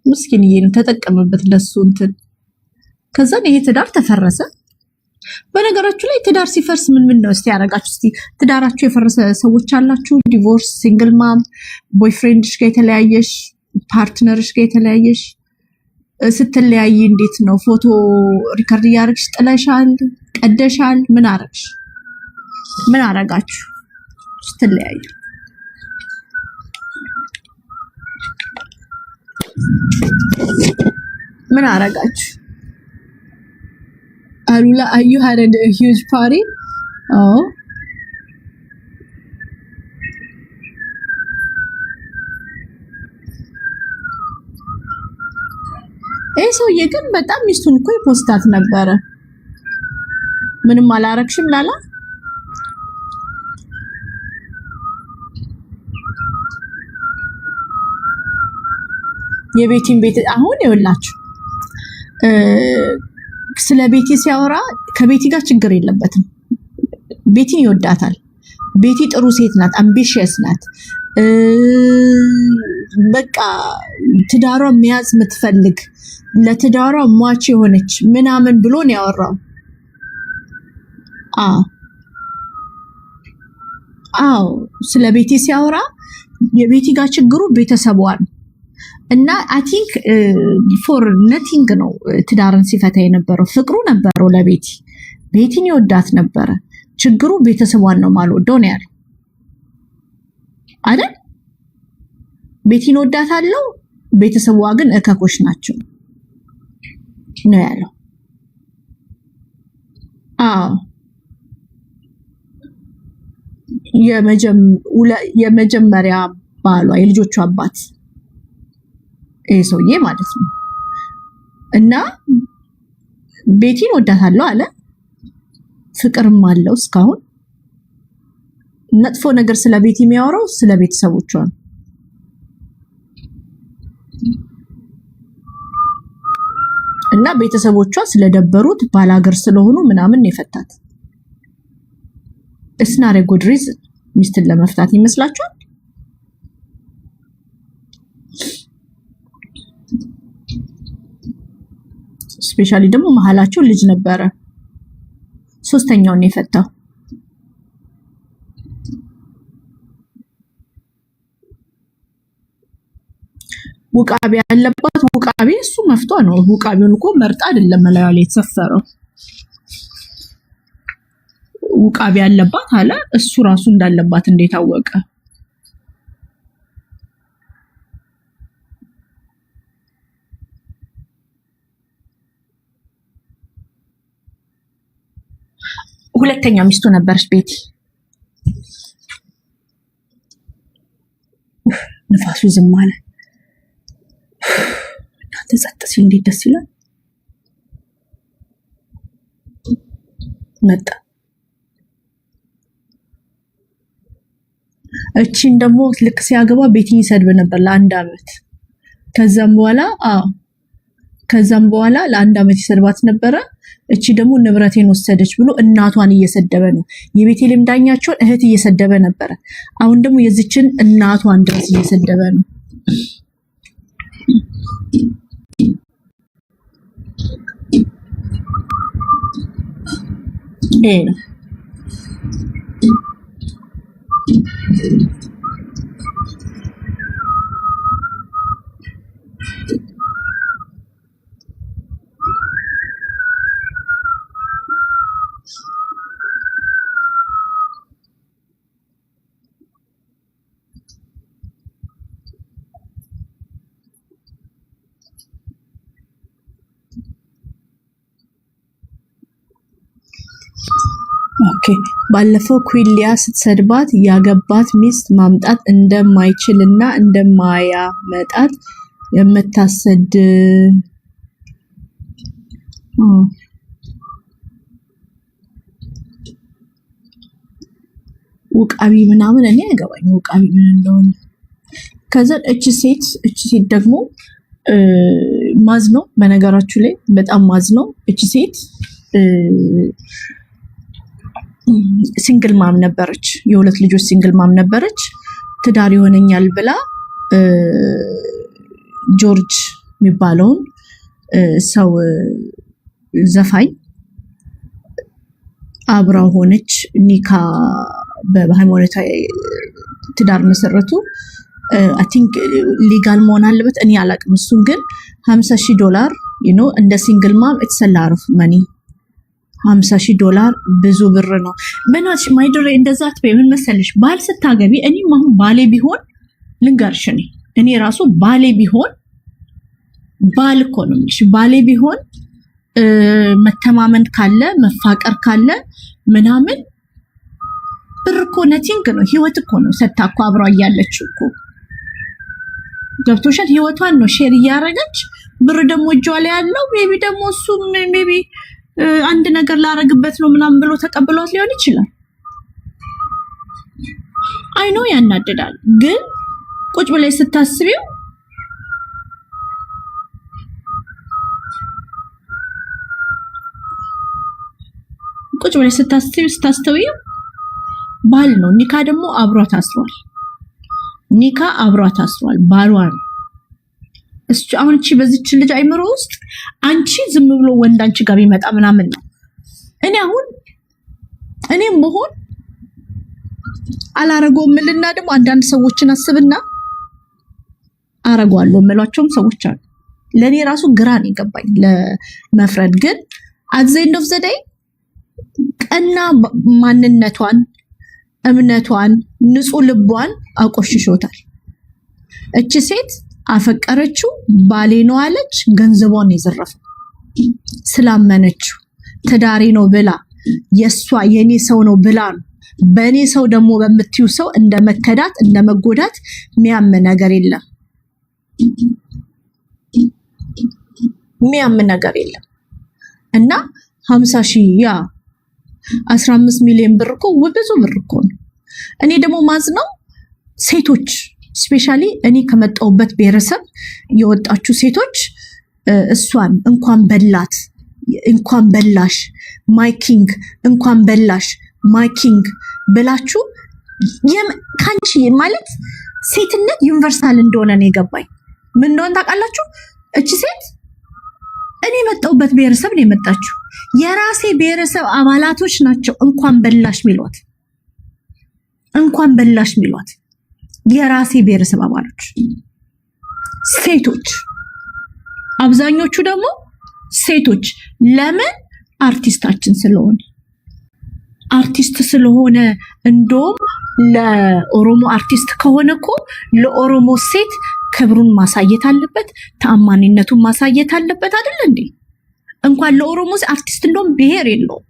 ምስኪንዬ ነው። ተጠቀመበት ለሱ እንትን። ከዛን ይሄ ትዳር ተፈረሰ። በነገራችሁ ላይ ትዳር ሲፈርስ ምን ነው እስቲ ያረጋችሁ? እስቲ ትዳራችሁ የፈረሰ ሰዎች አላችሁ? ዲቮርስ፣ ሲንግል ማም፣ ቦይፍሬንድሽ ጋር የተለያየሽ፣ ፓርትነርሽ ጋር የተለያየሽ፣ ስትለያይ እንዴት ነው? ፎቶ ሪከርድ እያደረግሽ ጥለሻል? ቀደሻል? ምን አረግሽ? ምን አረጋችሁ ስትለያዩ? ምን አረጋችሁ? Arula, you had a huge party? Oh. ሰውዬ ግን በጣም ሚስቱን እኮ ይፖስታት ነበረ። ምንም አላረክሽም ላላ የቤቲን ቤት አሁን ይኸውላችሁ ስለ ቤቲ ሲያወራ ከቤቲ ጋር ችግር የለበትም። ቤቲን ይወዳታል። ቤቲ ጥሩ ሴት ናት፣ አምቢሽየስ ናት። በቃ ትዳሯ መያዝ የምትፈልግ ለትዳሯ ሟች የሆነች ምናምን ብሎ ነው ያወራው። አዎ ስለ ቤቲ ሲያወራ የቤቲ ጋር ችግሩ ቤተሰቧን እና አይ ቲንክ ፎር ነቲንግ ነው ትዳርን ሲፈታ የነበረው። ፍቅሩ ነበረው ለቤቲ፣ ቤቲን ይወዳት ነበረ። ችግሩ ቤተሰቧን ነው ማልወደው ነው ያለው አይደል? ቤቲን ወዳታለው፣ ቤተሰቧ ግን እከኮች ናቸው ነው ያለው። የመጀመሪያ ባሏ የልጆቹ አባት ይሄ ሰውዬ ማለት ነው። እና ቤቲን ወዳታለው አለ፣ ፍቅርም አለው እስካሁን። መጥፎ ነገር ስለ ቤቲ የሚያወራው ስለ ቤተሰቦቿ ነው። እና ቤተሰቦቿ ስለደበሩት ባላገር ስለሆኑ ምናምን የፈታት እስናሬ ጉድ ሪዝን ሚስትን ለመፍታት ይመስላችኋል? ስፔሻሊ ደግሞ መሀላቸው ልጅ ነበረ። ሶስተኛውን የፈታው ውቃቢ ያለባት ውቃቢ እሱ መፍቷ ነው። ውቃቢውን እኮ መርጣ አይደለም መላያ ላይ የተሰፈረው። ውቃቢ ያለባት አለ እሱ ራሱ እንዳለባት እንዴት አወቀ? ሁለተኛ ሚስቱ ነበርሽ ቤቲ። ንፋሱ ዝም አለ። እናንተ ጸጥ ሲል እንዴት ደስ ይላል። መጣ። እቺን ደግሞ ልክ ሲያገባ ቤቲን ይሰድብ ነበር ለአንድ አመት። ከዛም በኋላ ለአንድ አመት ይሰድባት ነበረ። እቺ ደግሞ ንብረቴን ወሰደች ብሎ እናቷን እየሰደበ ነው። የቤቴልም ዳኛቸውን እህት እየሰደበ ነበረ። አሁን ደግሞ የዚችን እናቷን ድረስ እየሰደበ ነው። ይሄ ነው ኦኬ። ባለፈው ኩሊያ ስትሰድባት ያገባት ሚስት ማምጣት እንደማይችልና እንደማያመጣት የምታሰድ ውቃቢ ምናምን እኔ ያገባኝ ውቃቢ ምን እንደሆነ። ከዛ እቺ ሴት ደግሞ ማዝነው፣ በነገራችሁ ላይ በጣም ማዝነው። እቺ ሴት ሲንግል ማም ነበረች፣ የሁለት ልጆች ሲንግል ማም ነበረች። ትዳር ይሆነኛል ብላ ጆርጅ የሚባለውን ሰው ዘፋኝ አብራው ሆነች። ኒካ በሃይማኖታዊ ትዳር መሰረቱ። አይ ቲንክ ሊጋል መሆን አለበት፣ እኔ አላቅም። እሱን ግን $50,000 እንደ ሲንግል ማም ኢትስ አ ሎት ኦፍ መኒ። $50,000 ብዙ ብር ነው። በእናትሽ ማይድሬ እንደዛ አትበይ። ምን መሰለሽ ባል ስታገቢ፣ እኔም አሁን ባሌ ቢሆን ልንገርሽ፣ እኔ ራሱ ባሌ ቢሆን ባል እኮ ነው የምልሽ፣ ባሌ ቢሆን መተማመን ካለ መፋቀር ካለ ምናምን ብር እኮ ነቲንግ ነው፣ ህይወት እኮ ነው። ሰታ እኮ አብሯ እያለችው እኮ ገብቶሻል። ህይወቷን ነው ሼር እያደረገች፣ ብር ደግሞ እጇ ላይ ያለው ሜቢ ደግሞ እሱ ሜቢ አንድ ነገር ላረግበት ነው ምናምን ብሎ ተቀብሏት ሊሆን ይችላል። አይ ኖ ያናደዳል፣ ግን ቁጭ ብለሽ ስታስቢው ቁጭ ብለሽ ስታስተውይ ባል ነው። ኒካ ደግሞ አብሯት አስሯል። ኒካ አብሯት አስሯል ባሏ ነው። እሱ አሁን እቺ በዚች ልጅ አይምሮ ውስጥ አንቺ ዝም ብሎ ወንድ አንቺ ጋር ቢመጣ ምናምን ነው። እኔ አሁን እኔም መሆን አላረገውም ምልና ደግሞ አንዳንድ ሰዎችን አስብና አረጋዋለሁ የምላቸውም ሰዎች አሉ። ለኔ ራሱ ግራ ነው የገባኝ ለመፍረድ። ግን at the end of the day ቀና ማንነቷን እምነቷን ንጹህ ልቧን አቆሽሾታል። እቺ ሴት አፈቀረችው ባሌ ነው አለች፣ ገንዘቧን የዘረፈው ስላመነችው ትዳሬ ነው ብላ የሷ የኔ ሰው ነው ብላ ነው። በኔ ሰው ደግሞ በምትዩ ሰው እንደመከዳት እንደመጎዳት ሚያም ነገር የለም፣ ሚያም ነገር የለም። እና 50 ሺህ ያ 15 ሚሊዮን ብር እኮ ብዙ ብር እኮ ነው። እኔ ደግሞ ማዝነው ሴቶች ስፔሻሊ እኔ ከመጣሁበት ብሔረሰብ የወጣችሁ ሴቶች እሷን እንኳን በላት እንኳን በላሽ ማይ ኪንግ እንኳን በላሽ ማይ ኪንግ ብላችሁ ካንቺ ማለት ሴትነት ዩኒቨርሳል እንደሆነ ነው የገባኝ። ምን እንደሆነ ታውቃላችሁ? እቺ ሴት እኔ መጣሁበት ብሔረሰብ ነው የመጣችው። የራሴ ብሔረሰብ አባላቶች ናቸው እንኳን በላሽ ሚሏት፣ እንኳን በላሽ ሚሏት የራሴ ብሔረሰብ አባሎች ሴቶች፣ አብዛኞቹ ደግሞ ሴቶች። ለምን? አርቲስታችን ስለሆነ አርቲስት ስለሆነ። እንደውም ለኦሮሞ አርቲስት ከሆነ እኮ ለኦሮሞ ሴት ክብሩን ማሳየት አለበት፣ ተአማኒነቱን ማሳየት አለበት አይደል እንዴ? እንኳን ለኦሮሞ አርቲስት እንደውም ብሔር የለውም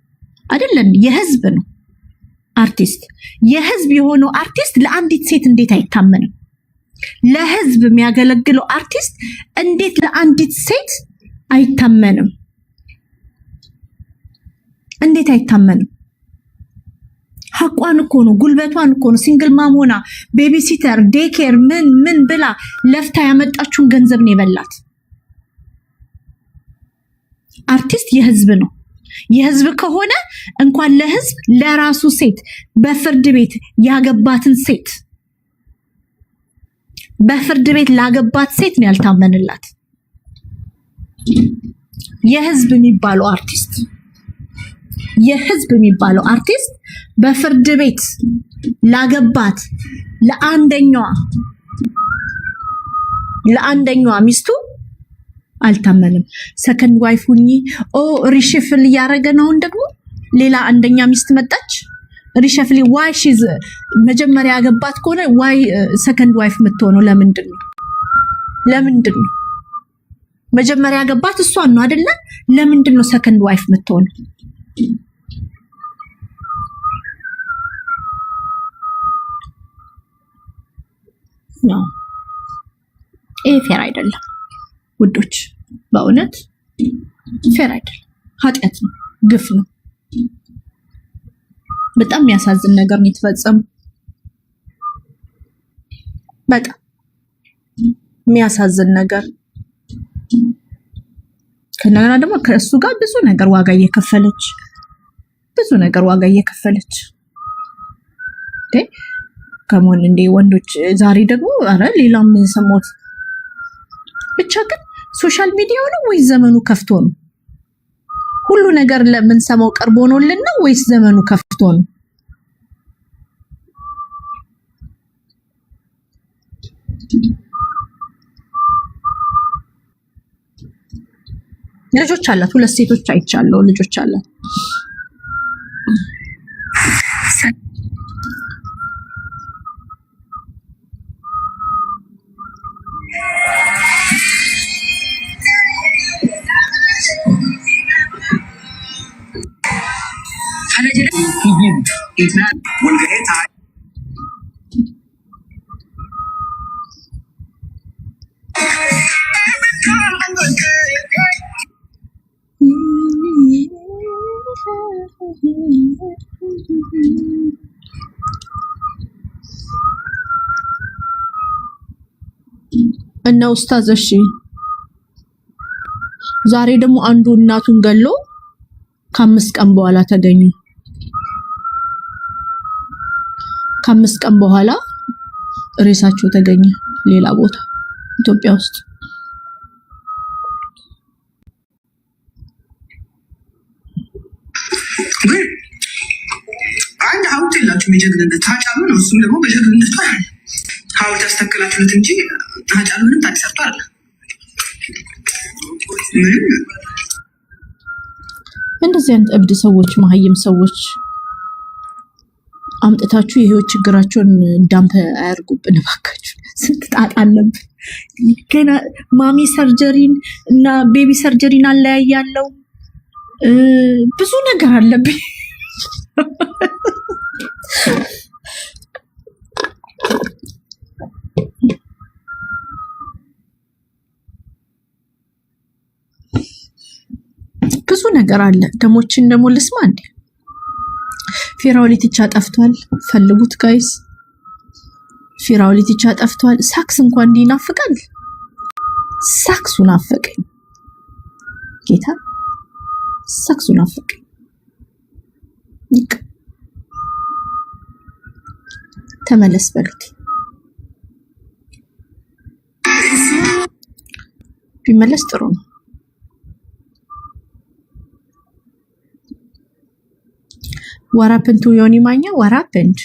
አይደል እንዴ? የህዝብ ነው አርቲስት። የህዝብ የሆነው አርቲስት ለአንዲት ሴት እንዴት አይታመንም? ለህዝብ የሚያገለግለው አርቲስት እንዴት ለአንዲት ሴት አይታመንም? እንዴት አይታመንም? ሐቋን እኮ ነው፣ ጉልበቷን እኮ ነው። ሲንግል ማም ሆና ቤቢሲተር ዴኬር ምን ብላ ለፍታ ያመጣችውን ገንዘብ ነው የበላት። አርቲስት የህዝብ ነው። የህዝብ ከሆነ እንኳን ለህዝብ ለራሱ ሴት በፍርድ ቤት ያገባትን ሴት በፍርድ ቤት ላገባት ሴት ነው ያልታመንላት። የህዝብ የሚባለው አርቲስት የህዝብ የሚባለው አርቲስት በፍርድ ቤት ላገባት ለአንደኛዋ ሚስቱ አልታመንም። ሰከንድ ዋይፍ ሁኚ ሪሽፍል እያደረገ ነው። ደግሞ ሌላ አንደኛ ሚስት መጣች ሪሽፍል። ዋይ ሺዝ መጀመሪያ ያገባት ከሆነ ዋይ ሰከንድ ዋይፍ የምትሆነው ለምንድን ነው? መጀመሪያ ያገባት እሷን ነው አይደለ? ለምንድን ነው ሰከንድ ዋይፍ የምትሆነው? ነው ይሄ ፌር አይደለም ውዶች፣ በእውነት ፌር አይደለም። ኃጢአት ነው፣ ግፍ ነው። በጣም የሚያሳዝን ነገር ነው የተፈጸመው። በጣም የሚያሳዝን ነገር። ከነገና ደግሞ ከእሱ ጋር ብዙ ነገር ዋጋ እየከፈለች ከሞን እንደ ወንዶች ዛሬ ደግሞ አረ ሌላም ሰሞት ብቻ። ግን ሶሻል ሚዲያው ነው ወይስ ዘመኑ ከፍቶ ነው? ሁሉ ነገር ለምን ሰማው ቀርቦ ነውልን ነው ወይስ ዘመኑ ከፍቶ ነው? ልጆች አላት፣ 2 ሴቶች አይቻለሁ። ልጆች አላት። እና ኡስታዝ እሺ ዛሬ ደግሞ አንዱ እናቱን ገሎ ከ5 ቀን በኋላ ተገኙ። ከ5 ቀን በኋላ ሬሳቸው ተገኘ ሌላ ቦታ ኢትዮጵያ ውስጥ። አንድ ሀውልት የላችሁም የጀግንነት ሀጫሉ ነው። እሱም ደግሞ በጀግንነቱ ሀውልት ያስተክላችሁት እንጂ ሀጫሉ ምንም ታሪክ ሰርቶ አለ ምንም። እንደዚህ አይነት እብድ ሰዎች፣ መሀይም ሰዎች አምጥታችሁ የህይወት ችግራቸውን ዳምፕ አያርጉብን እባካችሁ። ስንት ጣጣ አለብን ገና። ማሚ ሰርጀሪን እና ቤቢ ሰርጀሪን አለያያለው፣ ብዙ ነገር አለብኝ። ብዙ ነገር አለ። ደሞችን ደግሞ ልስማ እንዴ። ፊራውሊትቻ ጠፍቷል፣ ፈልጉት ጋይስ። ፊራውሊትቻ ጠፍቷል። ሳክስ እንኳን እንዲናፍቃል። ሳክሱ ናፈቀኝ ጌታ፣ ሳክሱ ናፈቀኝ። ተመለስ በሉት። ቢመለስ ጥሩ ነው። What happened to ዮኒ ማኛ? What happened?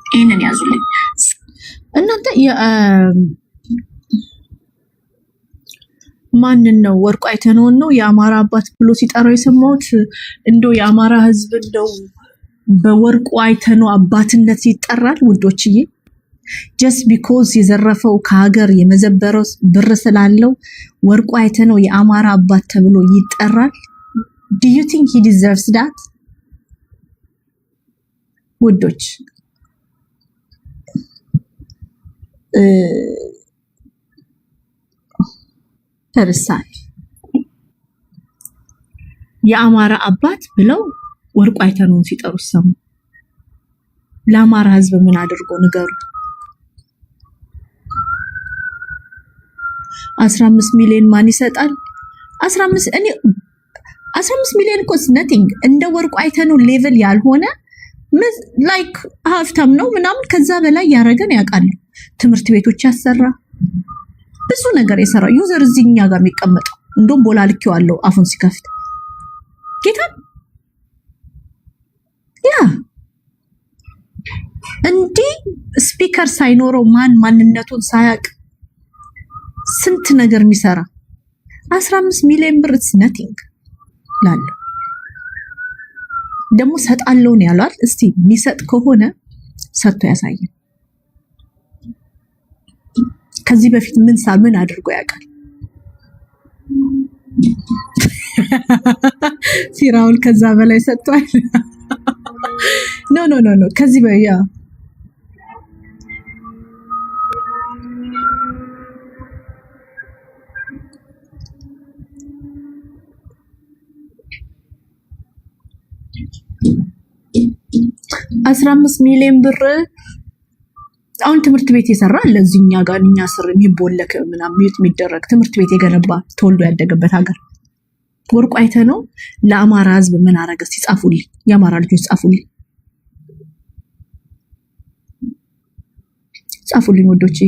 ይህንን ያዙልኝ እናንተ። ማንን ነው ወርቁ አይተነውን ነው የአማራ አባት ብሎ ሲጠራው የሰማሁት? እንደው የአማራ ህዝብ እንደው በወርቁ አይተነው አባትነት ይጠራል ውዶችዬ? ጀስት ቢኮዝ የዘረፈው ከሀገር የመዘበረው ብር ስላለው ወርቁ አይተነው የአማራ አባት ተብሎ ይጠራል? Do you think he deserves that? ውዶች ተርሳል የአማራ አባት ብለው ወርቁ አይተነው ሲጠሩ ሰሙ። ለአማራ ህዝብ ምን አድርጎ ንገሩ? 15 ሚሊዮን ማን ይሰጣል? 15 ሚሊዮን እኮ ነቲንግ። እንደ ወርቁ አይተነው ሌቭል ያልሆነ ላይክ ሀብታም ነው ምናምን ከዛ በላይ ያረገን ያውቃሉ። ትምህርት ቤቶች ያሰራ ብዙ ነገር የሰራ ዩዘር እዚህኛ ጋር የሚቀመጠው እንደውም ቦላ ልኬዋለሁ አፉን ሲከፍት ጌታ ያ እንዲ ስፒከር ሳይኖረው ማንነቱን ሳያቅ ስንት ነገር የሚሰራ 15 ሚሊዮን ብር it's nothing ላለ ደግሞ ሰጣለው ነው ያሏል። እስቲ የሚሰጥ ከሆነ ሰጥቶ ያሳየን። ከዚህ በፊት ምን አድርጎ ያውቃል? ፊራውል ከዛ በላይ ሰጥቷል። ኖ ከዚህ በያ 15 ሚሊዮን ብር አሁን ትምህርት ቤት የሰራ ለዚህኛ ጋር እኛ ስር የሚቦለክ ምናምን የሚደረግ ትምህርት ቤት የገነባ ተወልዶ ያደገበት ሀገር ወርቁ አይተነው ለአማራ ህዝብ ምን አረገ? ሲጻፉልኝ የአማራ ልጆች ጻፉልኝ ወዶቼ።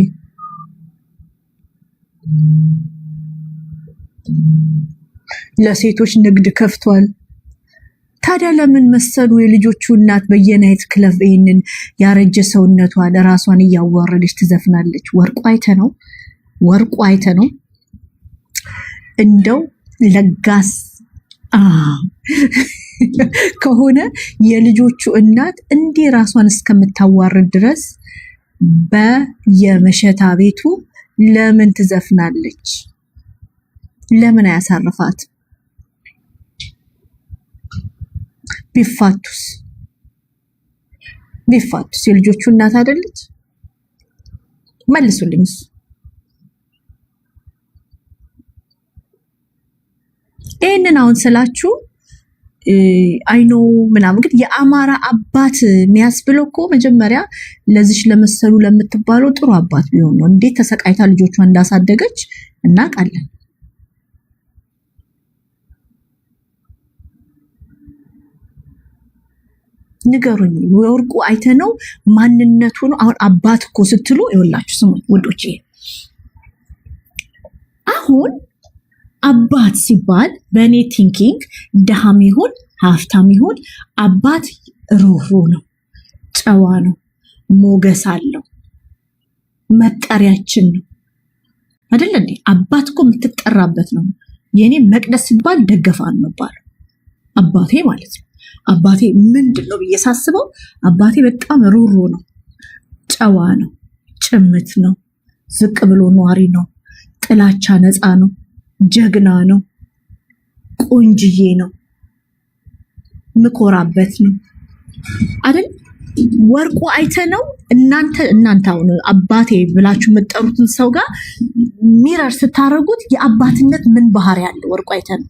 ለሴቶች ንግድ ከፍቷል። ታዲያ ለምን መሰሉ የልጆቹ እናት በየናይት ክለብ ይሄንን ያረጀ ሰውነቷ ለራሷን እያዋረደች ትዘፍናለች? ወርቁ አይተነው እንደው ለጋስ ከሆነ የልጆቹ እናት እንዲህ ራሷን እስከምታዋርድ ድረስ በየመሸታ ቤቱ ለምን ትዘፍናለች? ለምን አያሳርፋት? ቢፋቱስ የልጆቹ እናት አይደለች? መልሱልኝ። ይሄንን አሁን ስላችሁ አይኖ ምናምን ግን የአማራ አባት የሚያስብለው እኮ መጀመሪያ ለዚች ለመሰሉ ለምትባለው ጥሩ አባት ቢሆን ነው። እንዴት ተሰቃይታ ልጆቿን እንዳሳደገች እናውቃለን። ንገሩኝ፣ ወርቁ አይተነው ማንነቱ ነው። አሁን አባት እኮ ስትሉ ይኸውላችሁ ስሙ ውዶቼ፣ አሁን አባት ሲባል በእኔ ቲንኪንግ ድሃም ይሁን ሀብታም ይሁን አባት ሩህሩህ ነው፣ ጨዋ ነው፣ ሞገስ አለው፣ መጠሪያችን ነው አይደል እንዴ? አባት እኮ የምትጠራበት ነው። የኔ መቅደስ ሲባል ደገፋን መባል አባቴ ማለት ነው። አባቴ ምንድን ነው ብዬ ሳስበው አባቴ በጣም ሩህሩህ ነው፣ ጨዋ ነው፣ ጭምት ነው፣ ዝቅ ብሎ ኗሪ ነው፣ ጥላቻ ነፃ ነው፣ ጀግና ነው፣ ቆንጅዬ ነው፣ ምኮራበት ነው አይደል? ወርቁ አይተነው እናንተ አሁን አባቴ ብላችሁ የምትጠሩትን ሰው ጋር ሚረር ስታረጉት የአባትነት ምን ባህሪ ያለው ወርቁ አይተነው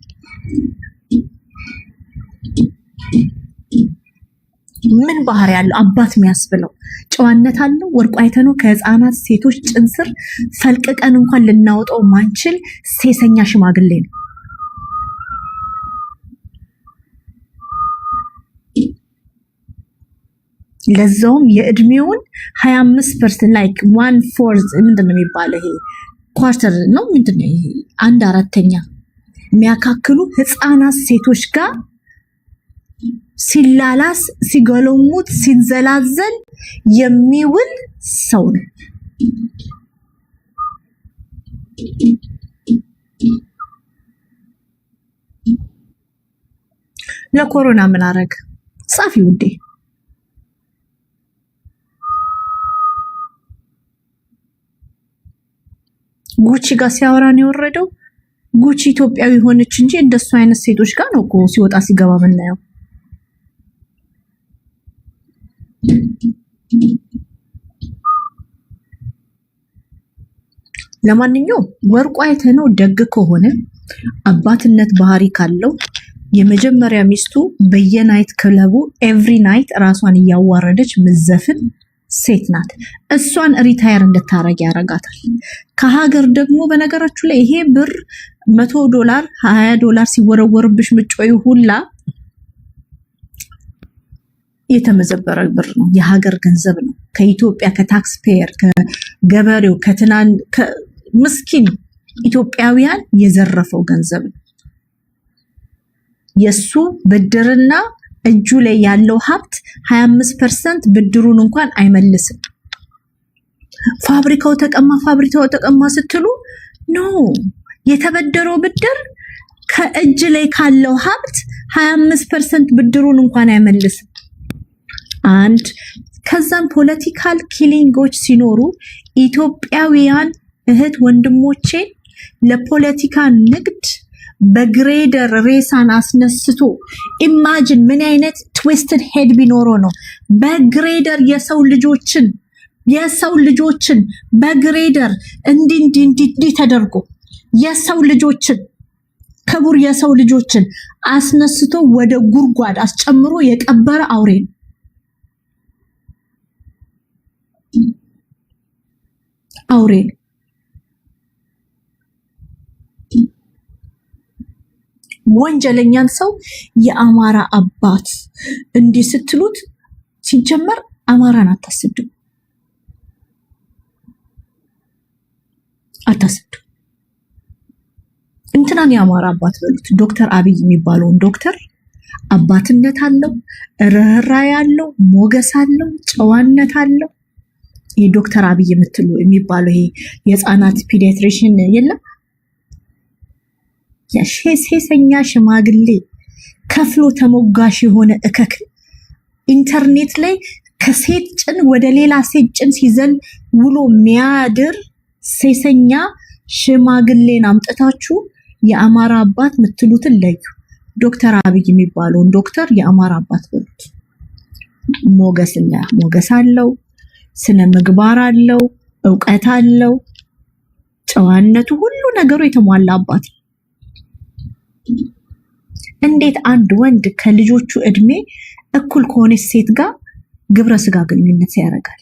ምን ባህሪ ያለው አባት የሚያስብለው ጨዋነት አለው። ወርቁ አይተነው ከህፃናት ሴቶች ጭንስር ፈልቅቀን እንኳን ልናወጣው ማንችል ሴሰኛ ሽማግሌ ነው። ለዛውም የእድሜውን 25% ላይክ 1/4 ምንድነው የሚባለው ይሄ ኳርተር ነው ምንድነው ይሄ 1/4 የሚያካክሉ ህፃናት ሴቶች ጋር ሲላላስ ሲገለሙት ሲንዘላዘል የሚውል ሰው ነው። ለኮሮና ምን አረግ ጻፊ ውዴ። ጉቺ ጋር ሲያወራ ነው የወረደው። ጉቺ ኢትዮጵያዊ ሆነች እንጂ እንደሱ አይነት ሴቶች ጋር ነው እኮ ሲወጣ ሲገባ ምናየው። ለማንኛውም ወርቁ አይተነው ደግ ከሆነ አባትነት ባህሪ ካለው የመጀመሪያ ሚስቱ በየናይት ክለቡ ኤቭሪ ናይት ራሷን እያዋረደች ምዘፍን ሴት ናት። እሷን ሪታየር እንድታረግ ያረጋታል። ከሀገር ደግሞ በነገራችሁ ላይ ይሄ ብር $100 $20 ሲወረወርብሽ ምጮይ ሁላ የተመዘበረ ብር ነው። የሀገር ገንዘብ ነው። ከኢትዮጵያ ከታክስ ፔየር ከገበሬው ምስኪን ኢትዮጵያውያን የዘረፈው ገንዘብ ነው። የሱ ብድርና እጁ ላይ ያለው ሀብት 25% ብድሩን እንኳን አይመልስም። ፋብሪካው ተቀማ ስትሉ ኖ የተበደረው ብድር ከእጅ ላይ ካለው ሀብት 25% ብድሩን እንኳን አይመልስም። አንድ ከዛም ፖለቲካል ኪሊንጎች ሲኖሩ ኢትዮጵያውያን እህት ወንድሞቼ ለፖለቲካ ንግድ በግሬደር ሬሳን አስነስቶ ኢማጂን ምን አይነት ትዊስትድ ሄድ ቢኖሮ ነው በግሬደር የሰው ልጆችን በግሬደር እንዲህ ተደርጎ የሰው ልጆችን ክቡር የሰው ልጆችን አስነስቶ ወደ ጉርጓድ አስጨምሮ የቀበረ አውሬ ነው። አውሬ ወንጀለኛን ሰው የአማራ አባት እንዲህ ስትሉት ሲጀመር አማራን አታስዱ። እንትናን የአማራ አባት በሉት። ዶክተር አብይ የሚባለውን ዶክተር አባትነት አለው፣ ርህራሄ አለው፣ ሞገስ አለው፣ ጨዋነት አለው። ይሄ ዶክተር አብይ የምትሉ የሚባለው ይሄ የህፃናት ፒዲያትሪሽን የለም የሴሰኛ ሽማግሌ ከፍሎ ተሞጋሽ የሆነ እከክ ኢንተርኔት ላይ ከሴት ጭን ወደ ሌላ ሴት ጭን ሲዘል ውሎ የሚያድር ሴሰኛ ሽማግሌን አምጥታችሁ የአማራ አባት የምትሉትን ለዩ። ዶክተር አብይ የሚባለውን ዶክተር የአማራ አባት በሉት። ሞገስ አለው፣ ስነ ምግባር አለው፣ እውቀት አለው፣ ጨዋነቱ ሁሉ ነገሩ የተሟላ አባት። እንዴት አንድ ወንድ ከልጆቹ እድሜ እኩል ከሆነች ሴት ጋር ግብረ ስጋ ግንኙነት ያደርጋል?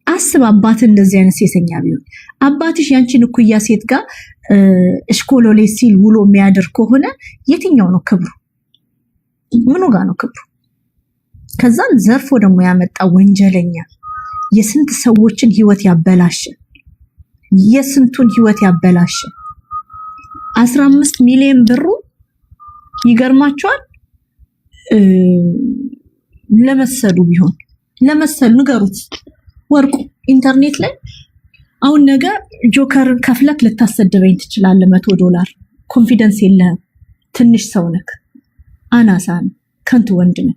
አስብ። አባት እንደዚህ አይነት ሴተኛ ቢሆን አባትሽ ያንቺን እኩያ ሴት ጋር እሽኮሎሌ ሲል ውሎ የሚያድር ከሆነ የትኛው ነው ክብሩ? ምኑ ጋር ነው ክብሩ? ከዛን ዘርፎ ደግሞ ያመጣ ወንጀለኛ የስንት ሰዎችን ህይወት ያበላሸ የስንቱን ህይወት ያበላሸ 15 ሚሊዮን ብሩ ይገርማቸዋል። ለመሰሉ ቢሆን ለመሰሉ ንገሩት። ወርቁ ኢንተርኔት ላይ አሁን ነገ ጆከርን ከፍለክ ልታሰድበኝ ትችላለህ። $100 ኮንፊደንስ የለህም። ትንሽ ሰው ነክ፣ አናሳ ነው፣ ከንቱ ወንድ ነው።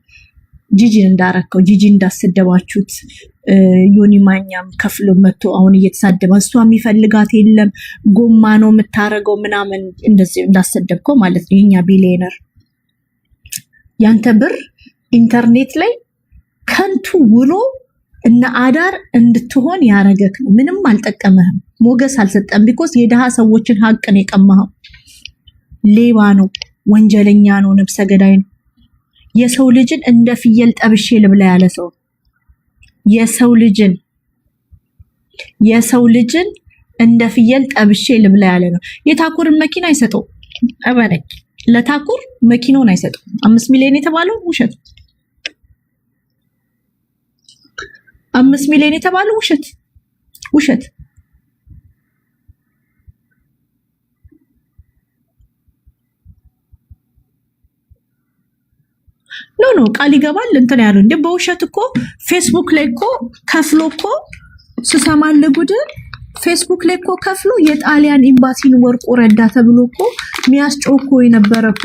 ጂጂን እንዳረከው ጂጂ እንዳሰደባችሁት ዮኒ ማኛም ከፍሎ መጥቶ አሁን እየተሳደበ እሷ የሚፈልጋት የለም ጎማ ነው የምታረገው ምናምን እንደዚህ እንዳሰደብከው ማለት ነው። የኛ ቢሊየነር ያንተ ብር ኢንተርኔት ላይ ከንቱ ውሎ እና አዳር እንድትሆን ያረገክ ነው። ምንም አልጠቀመህም፣ ሞገስ አልሰጠም። ቢኮዝ የደሃ ሰዎችን ሀቅን የቀማኸው ሌባ ነው፣ ወንጀለኛ ነው፣ ነፍሰ ገዳይ ነው። የሰው ልጅን እንደ ፍየል ጠብሼ ልብላ ያለ ሰው የሰው ልጅን እንደ ፍየል ጠብሼ ልብላ ያለ ነው። የታኩርን መኪና አይሰጠው አባለኝ። ለታኩር መኪናውን አይሰጠው። 5 ሚሊዮን የተባለው ውሸት፣ 5 ሚሊዮን የተባለው ውሸት። ኖ ቃል ይገባል እንትን ያለው እንደ በውሸት እኮ ፌስቡክ ላይ እኮ ከፍሎ እኮ ስሰማለ ጉድ ፌስቡክ ላይ እኮ ከፍሎ የጣሊያን ኤምባሲን ወርቁ ረዳ ተብሎ እኮ ሚያስጮኮ የነበረ እኮ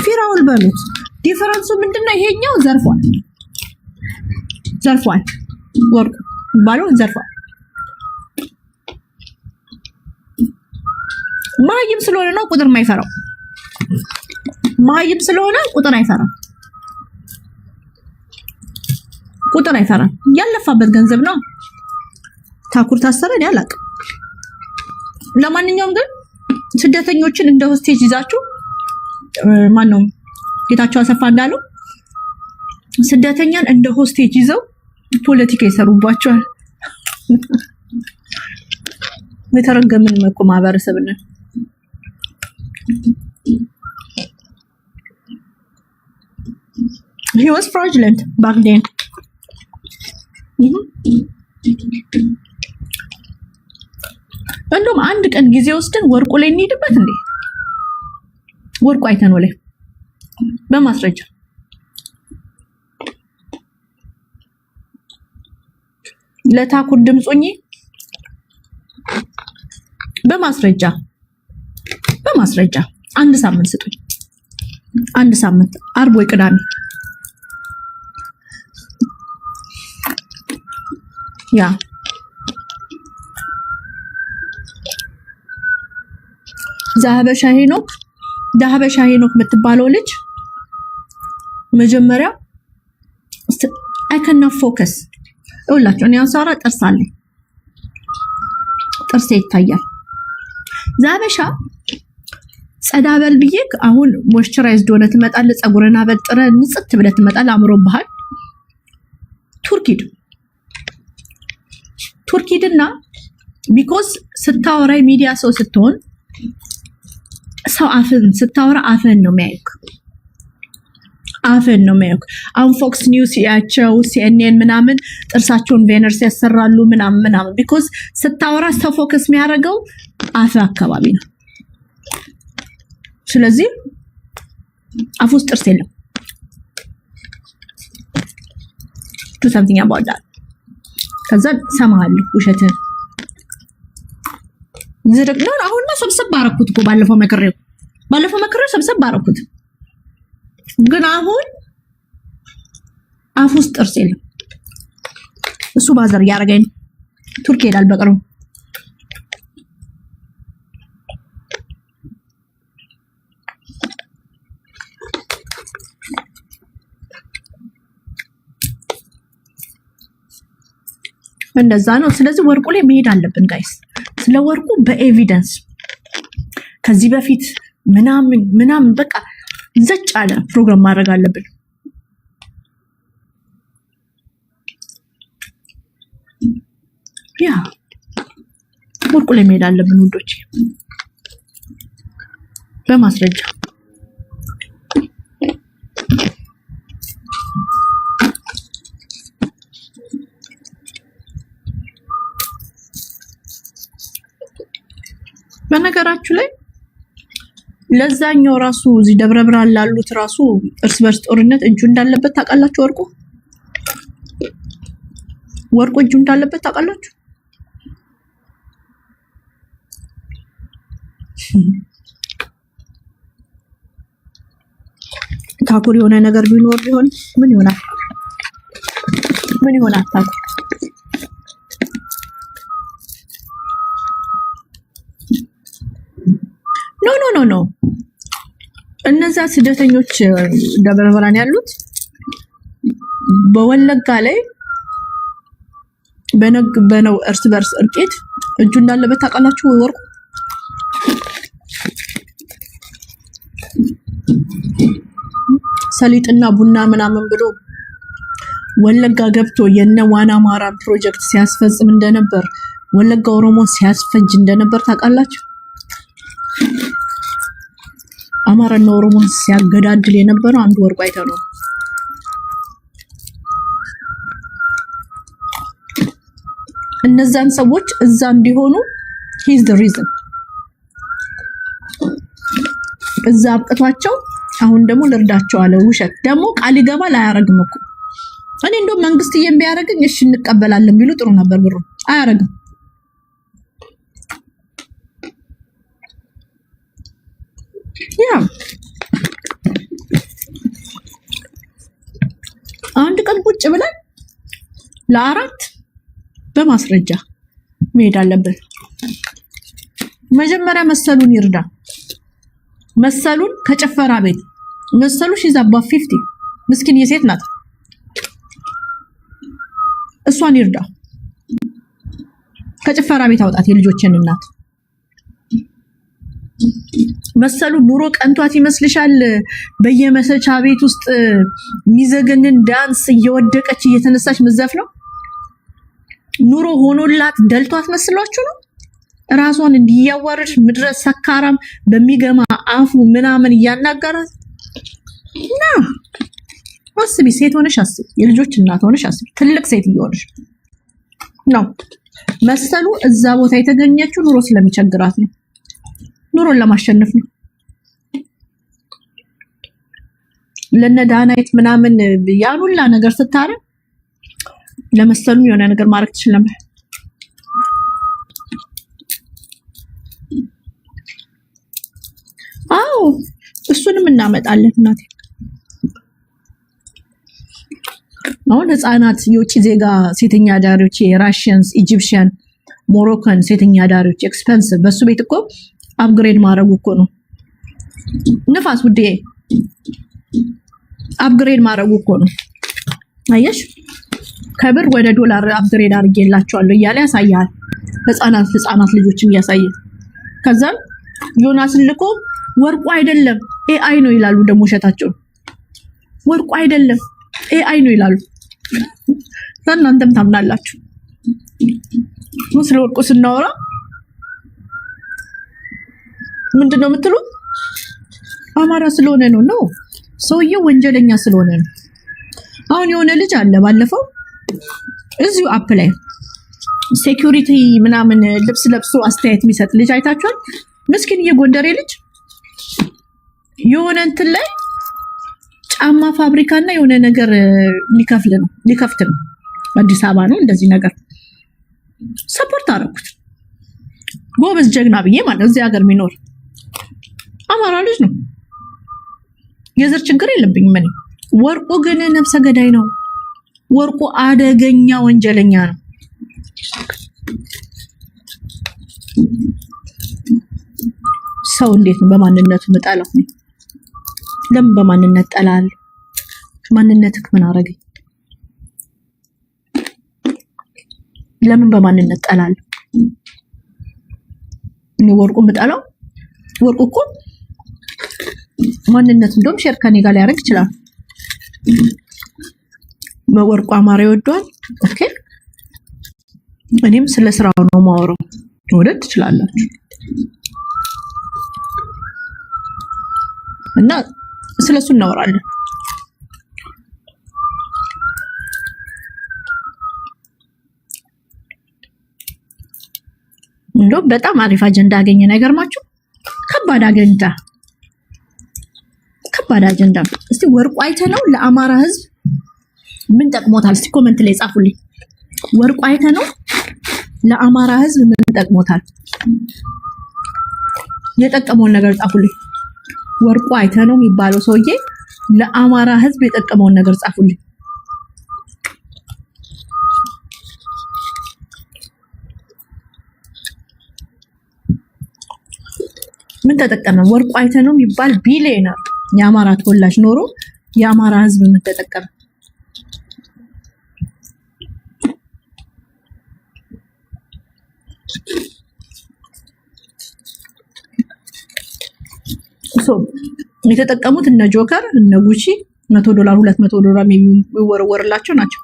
ፊራውል በሉት። ዲፈረንሱ ምንድነው? ይሄኛው ዘርፏል ወርቁ ባለው ዘርፏል። ማይም ስለሆነ ነው ቁጥር ማይፈራው። ማይም ስለሆነ ቁጥር አይፈራም። ያለፋበት ገንዘብ ነው። ታኩር ታሰረ ያላቅ። ለማንኛውም ግን ስደተኞችን እንደ ሆስቴጅ ይዛችሁ ማነው ጌታቸው አሰፋ እንዳለው ስደተኛን እንደ ሆስቴጅ ይዘው ፖለቲካ ይሰሩባቸዋል። የተረገምን መቆ ማህበረሰብ ነን። He was fraudulent back then. እንደውም አንድ ቀን ጊዜ ወስደን ወርቁ ላይ እንሄድበት እንዴ? ወርቁ አይተን ወለ በማስረጃ ለታኩር ድምጾኝ በማስረጃ አንድ ሳምንት ስጡኝ። አንድ ሳምንት አርብ ወይ ቅዳሜ ያ ዳህበሻ ሄኖክ የምትባለው ልጅ መጀመሪያ I cannot focus ሁላችሁ እኔ አንሳራ ጥርሳለኝ ጥርሴ ይታያል። ዛበሻ ጸዳበል ብዬክ አሁን ሞይስቸራይዝድ ሆነ ትመጣለህ። ጸጉርና በጥረ ንጽት ብለህ ትመጣለህ። አምሮብሃል። ቱርኪድና ቢኮዝ ስታወራ ሚዲያ ሰው ስትሆን ሰው አፍን ስታወራ አፍን ነው የሚያዩክ። አሁን ፎክስ ኒውስ ያቸው ሲኤንኤን ምናምን ጥርሳቸውን ቬነርስ ያሰራሉ ምናምን ቢኮዝ ስታወራ ሰው ፎከስ የሚያደርገው አፍ አካባቢ ነው። ስለዚህ አፍ ውስጥ ጥርስ የለም። do something about that። ከዛ ሰማሃለሁ ውሸትን ዝርቅ ነው። አሁን ነው ሰብሰብ አደረኩት እኮ ባለፈው መከረው ሰብሰብ አደረኩት። ግን አሁን አፍ ውስጥ ጥርስ የለም። እሱ ባዘር ያረጋኝ ቱርክ ሄዳል በቅርቡ። እንደዛ ነው። ስለዚህ ወርቁ ላይ መሄድ አለብን ጋይስ። ስለ ወርቁ በኤቪደንስ ከዚህ በፊት ምናምን በቃ ዘጭ አለ ፕሮግራም ማድረግ አለብን። ያ ወርቁ ላይ መሄድ አለብን ውዶች፣ በማስረጃ በነገራችሁ ላይ ለዛኛው ራሱ እዚህ ደብረ ብርሃን ላሉት ራሱ እርስ በርስ ጦርነት እጁ እንዳለበት ታውቃላችሁ። ወርቁ እጁ እንዳለበት ታውቃላችሁ። ታኩር የሆነ ነገር ቢኖር ቢሆን ምን ይሆናል? ታኩር ኖ እነዛ ስደተኞች ደብረ ብርሃን ያሉት በወለጋ ላይ በነው እርስ በርስ እርቂት እጁ እንዳለበት ታውቃላችሁ። ወርቁ ሰሊጥና ቡና ምናምን ብሎ ወለጋ ገብቶ የነ ዋና ማራን ፕሮጀክት ሲያስፈጽም እንደነበር፣ ወለጋ ኦሮሞ ሲያስፈጅ እንደነበር ታውቃላችሁ። አማራና ኦሮሞ ሲያገዳድል የነበረው አንዱ ወርቁ አይተው ነው። እነዛን ሰዎች እዛ እንዲሆኑ ሂዝ ዘ ሪዝን እዛ አብቅቷቸው አሁን ደግሞ ልርዳቸው አለ። ውሸት ደግሞ ቃል ይገባል አያረግም እኮ። እኔ እንደው መንግስትዬም ቢያረግኝ እሺ እንቀበላለን ቢሉ ጥሩ ነበር። ብሩ አያረግም። ያ አንድ ቀን ቁጭ ብለን ለአራት በማስረጃ መሄድ አለብን። መጀመሪያ መሰሉን ይርዳ። መሰሉን ከጨፈራ ቤት መሰሉ ሺዛባ 50 ምስኪን የሴት ናት። እሷን ይርዳ። ከጨፈራ ቤት አውጣት የልጆችን እናት። መሰሉ ኑሮ ቀንቷት ይመስልሻል? በየመሰቻ ቤት ውስጥ ሚዘገንን ዳንስ እየወደቀች እየተነሳች መዘፍ ነው። ኑሮ ሆኖላት ደልቷት መስሏችሁ ነው? ራሷን እንዲያዋርድ ምድረ ሰካራም በሚገማ አፉ ምናምን እያናገራት እና አስቢ። ሴት ሆነሽ አስቢ። የልጆች እናት ሆነሽ አስቢ። ትልቅ ሴት እየሆነሽ ነው። መሰሉ እዛ ቦታ የተገኘችው ኑሮ ስለሚቸግራት ነው። ኑሮን ለማሸነፍ ነው። ለነዳናይት ምናምን ያን ሁላ ነገር ስታረግ ለመሰሉ የሆነ ነገር ማድረግ ትችል ነበር። አዎ እሱንም እናመጣለን እናቴ። አሁን ህፃናት የውጭ ዜጋ ሴተኛ አዳሪዎች የራሽያንስ፣ ኢጂፕሽያን፣ ሞሮካን ሴተኛ አዳሪዎች ኤክስፔንሲቭ። በሱ ቤት እኮ አፕግሬድ ማድረግ እኮ ነው። ንፋስ ውዴ አፕግሬድ ማድረግ እኮ ነው። አየሽ ከብር ወደ ዶላር አፕግሬድ አድርጌላቸዋለሁ እያለ ያሳያል። ህፃናት ልጆችን እያሳየ ከዛም ዮናስን ልኮ ወርቁ አይደለም ኤአይ ነው ይላሉ። ደግሞ ሸታቸው ወርቁ አይደለም ኤአይ ነው ይላሉ። እናንተም ታምናላችሁ። ስለ ወርቁ ስናወራ ምንድነው የምትሉት? አማራ ስለሆነ ነው። ሰውየው ወንጀለኛ ስለሆነ ነው። አሁን የሆነ ልጅ አለ ባለፈው እዚሁ አፕ ላይ ሴኩሪቲ ምናምን ልብስ ለብሶ አስተያየት የሚሰጥ ልጅ አይታችኋል? ምስኪን የጎንደሬ ልጅ የሆነ እንትን ላይ ጫማ ፋብሪካና የሆነ ነገር ሊከፍት ነው። አዲስ አበባ ነው እንደዚህ ነገር ሰፖርት አደረኩት። ጎበዝ ጀግና ብዬ ማለት እዚህ ሀገር የሚኖር አማራ ልጅ ነው። የዘር ችግር የለብኝም እኔ። ወርቁ ግን ነፍሰ ገዳይ ነው። ወርቁ አደገኛ ወንጀለኛ ነው። ሰው እንዴት ነው በማንነቱ መጣለው? ለምን በማንነት ጠላለሁ? ማንነትክ ምን አረገኝ? ለምን በማንነት ጠላለሁ? እኔ ወርቁ መጣለው ወርቁ እኮ ማንነቱ እንደውም ሼር ከኔ ጋር ሊያደርግ ይችላል። በወርቁ አማራ ይወደዋል። ኦኬ እኔም ስለ ስራው ነው ማወራው። ወደድ ትችላላችሁ እና ስለሱ እናወራለን። እንደው በጣም አሪፍ አጀንዳ አገኘ ነገር ማችሁ። ከባድ አጀንዳ። እስቲ ወርቁ አይተነው ለአማራ ህዝብ ምን ጠቅሞታል? እስቲ ኮሜንት ላይ ጻፉልኝ። ወርቁ አይተነው ለአማራ ህዝብ ምን ጠቅሞታል? የጠቀመውን ነገር ጻፉልኝ። ወርቁ አይተነው የሚባለው ሰውዬ ለአማራ ህዝብ የጠቀመውን ነገር ጻፉልኝ። ምን ተጠቀመ? ወርቁ አይተነው የሚባል ቢሊየነር የአማራ ተወላጅ ኖሮ የአማራ ህዝብ ምን ተጠቀመ? የተጠቀሙት እነ ጆከር እነ ጉቺ $100 $200 የሚወረወርላቸው ናቸው።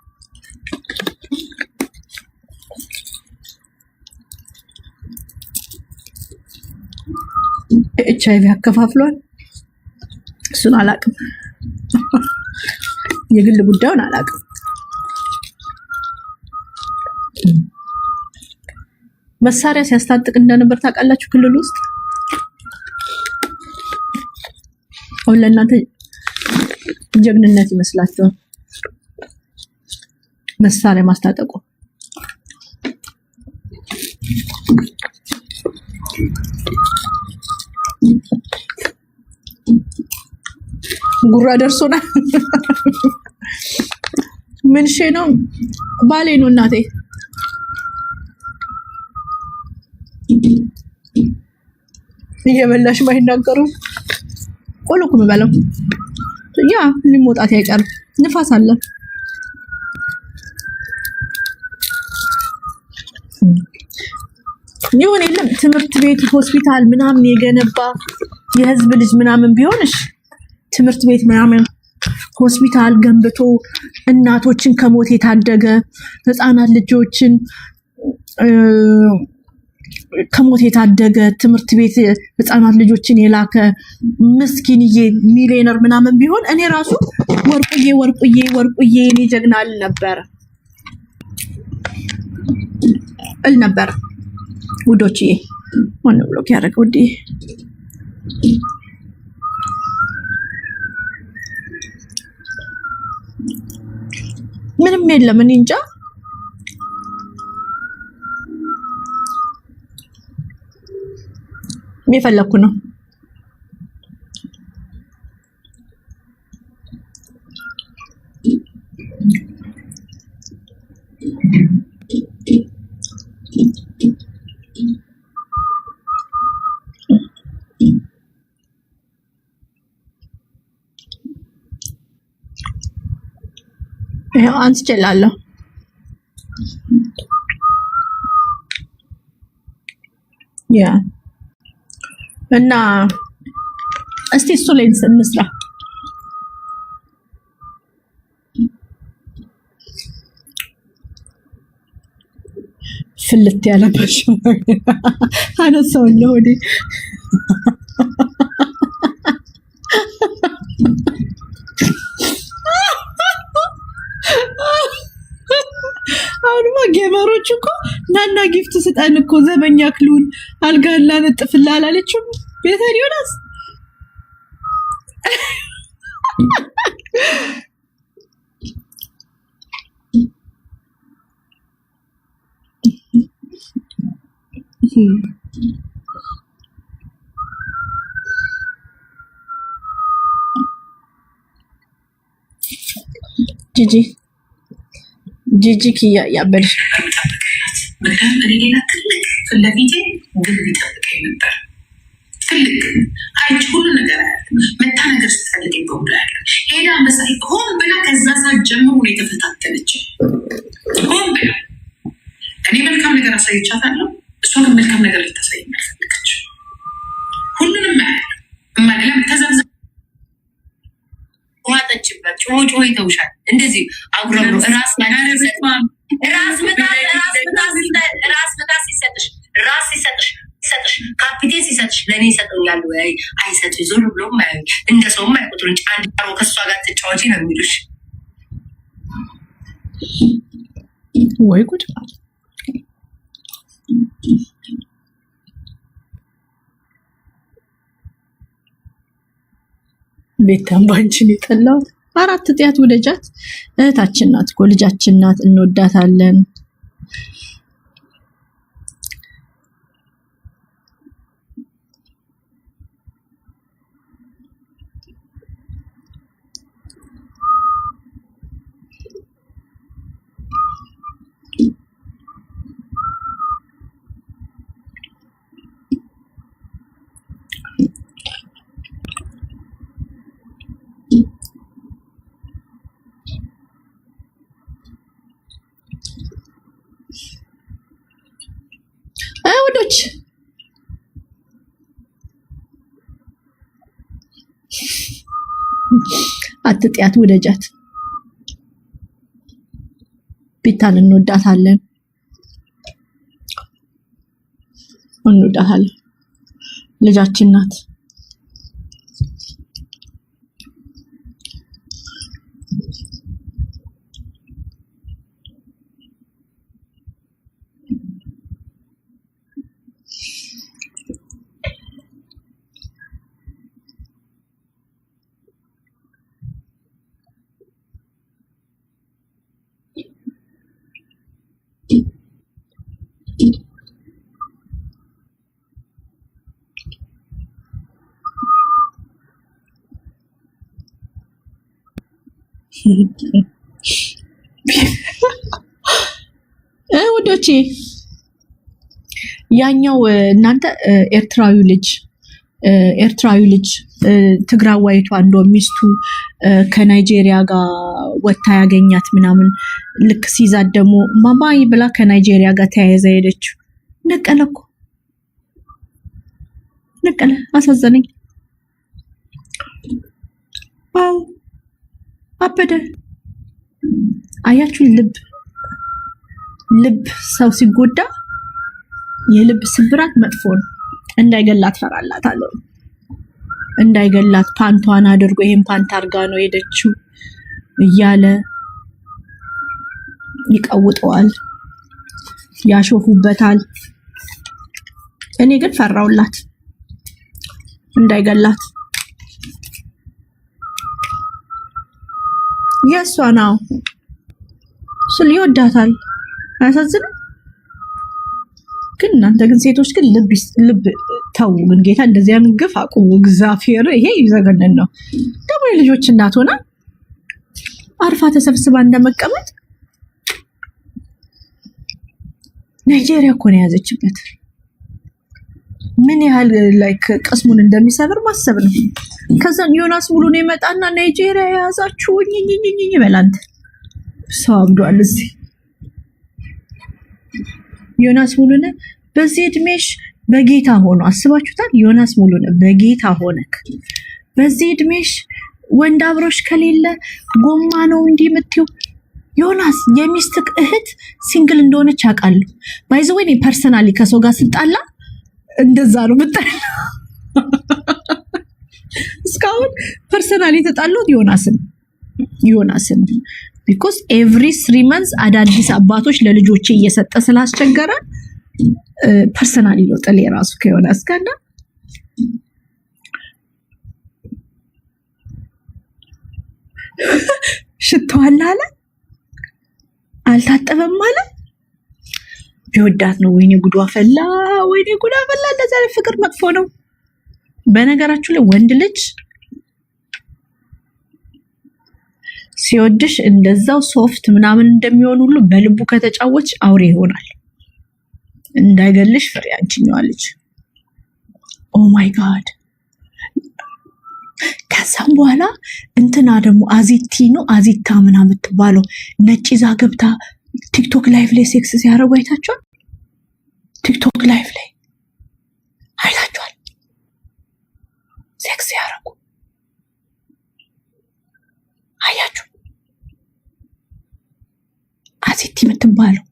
HIV አከፋፍሏል። እሱን አላቅም፣ የግል ጉዳዩን አላቅም። መሳሪያ ሲያስታጥቅ እንደነበር ታውቃላችሁ ክልል ውስጥ። አሁን ለእናንተ ጀግንነት ይመስላችኋል መሳሪያ ማስታጠቁ? ጉራ ደርሶናል። ምን ሼ ነው? ባሌ ነው እናቴ። እየበላሽ ማይናገሩ ቆሎ እኮ የምበላው ያ ሊሞጣት አይቀርም። ንፋስ አለ። ይሁን የለም ትምህርት ቤት ሆስፒታል ምናምን የገነባ የህዝብ ልጅ ምናምን ቢሆንሽ ትምህርት ቤት ምናምን ሆስፒታል ገንብቶ እናቶችን ከሞት የታደገ ህፃናት ልጆችን ከሞት የታደገ ትምህርት ቤት ህፃናት ልጆችን የላከ ምስኪንዬ ሚሊዮነር ምናምን ቢሆን እኔ ራሱ ወርቁዬ እኔ ጀግና እል ነበር። ውዶችዬ ማን ነው ብሎክ ያደረገው? ውዴ ምንም የለም። እኔ እንጃ የፈለኩ ነው። ይሄው አንስቼላለሁ። ያ እና እስቲ እሱ ላይ እንስራ። ፍልት ያለባሽ አነሳው ለሆዴ አሁንማ ጌመሮች እኮ ናና ጊፍት ስጠን እኮ ዘበኛ ክሉን አልጋላ ነጥፍላ አላለችም ቤተር ዮናስ ጂጂ ኪያ ያበልሽ ምክንያቱም እኔ ሌላ ትልቅ ፍለፊቴ ግብ ይጠብቀኝ ነበር። ትልቅ አይች ሁሉ ነገር አያለ መታ ነገር ስትፈልገኝ በሁሉ ያለ ሄዳ መሳይ ሆን ብላ ከዛ ሰዓት ጀምሮ የተፈታተነች ሆን ብላ እኔ መልካም ነገር አሳይቻታለሁ። እሷ ግን መልካም ነገር ልታሳይ አልፈለገች። ሁሉንም ጮጮ ይተውሻል እንደዚህ አጉረምሮ ራስ ሲሰጥሽ ካፒቴን ሲሰጥሽ ለእኔ ይሰጡኛል ወይ አይሰጡ ዞር ብሎ ማያዩ እንደ ሰው ማይቆጥሩን ጫንዳሮ ከእሷ ጋር ትጫወቺ ነው የሚሉሽ። ወይ ጉድ! ቤታም ባንቺን የጠላው 4 ጥያት ወደጃት እህታችን ናት እኮ ልጃችን ናት፣ እንወዳታለን። ወዶች አትጥያት ወደጃት። ቤታን እንወዳታለን። ልጃችን ናት። ወዶቼ ያኛው እናንተ ኤርትራዊ ልጅ ትግራዋይቷ እንደው ሚስቱ ከናይጄሪያ ጋር ወታ ያገኛት ምናምን ልክ ሲዛት ደግሞ ማማይ ብላ ከናይጄሪያ ጋር ተያይዛ ሄደችው። ነቀለ አሳዘነኝ። ዋው አበደ። አያችሁ ልብ ሰው ሲጎዳ የልብ ስብራት መጥፎ ነው። እንዳይገላት ፈራላታለሁ። እንዳይገላት ፓንቷን አድርጎ ይሄን ፓንት አርጋ ነው ሄደችው እያለ ይቀውጠዋል፣ ያሾፉበታል። እኔ ግን ፈራውላት እንዳይገላት። የሷ ነው ስል ይወዳታል። አያሳዝንም? ግን እናንተ ግን ሴቶች ግን ልብ ተው። ግን ጌታ እንደዚህ ግፍ አቁሙ። እግዚአብሔር ይሄ ይዘገነን ነው። ደግሞ የልጆች እናት ሆና አርፋ ተሰብስባ እንደመቀመጥ ናይጄሪያ እኮ ነው የያዘችበት። ምን ያህል ላይክ ቅስሙን እንደሚሰብር ማሰብ ነው። ከዛን ዮናስ ሙሉን የመጣና ናይጄሪያ የያዛችሁ ኝኝኝኝ ይበላንት ሰው አብዷል። እዚህ ዮናስ ሙሉን በዚህ እድሜሽ በጌታ ሆኖ አስባችሁታል? ዮናስ ሙሉን በጌታ ሆነክ በዚህ እድሜሽ ወንድ አብሮሽ ከሌለ ጎማ ነው እንዲህ የምትይው። ዮናስ የሚስትክ እህት ሲንግል እንደሆነች አውቃለሁ። ባይ ዘ ወይ ፐርሰናሊ ከሰው ጋር ስጣላ እንደዛ ነው ምጣላ። እስካሁን ፐርሰናሊ ተጣሉት ዮናስን ቢኮዝ ኤቭሪ 3 months አዳዲስ አባቶች ለልጆቼ እየሰጠ ስላስቸገረ ፐርሰናሊ ነው ጥሌ ራሱ ከዮናስ ጋር ሽቷል አለ አልታጠበም አለ። ቢወዳት ነው። ወይኔ ጉዷ ፈላ። እንደዛ ፍቅር መጥፎ ነው። በነገራችሁ ላይ ወንድ ልጅ ሲወድሽ እንደዛው ሶፍት ምናምን እንደሚሆን ሁሉ በልቡ ከተጫወች አውሬ ይሆናል። እንዳይገልሽ ፍሬ አንቺኛዋ ልጅ። ኦ ማይ ጋድ። ከዛም በኋላ እንትና ደግሞ አዚታ ምናምን የምትባለው ነጭ ይዛ ገብታ ቲክቶክ ላይቭ ላይ ሴክስ ሲያደርጉ አይታችኋል? ቲክቶክ ላይቭ ላይ አይታችኋል? ሴክስ ሲያደርጉ አያችሁ አሴት የምትባለው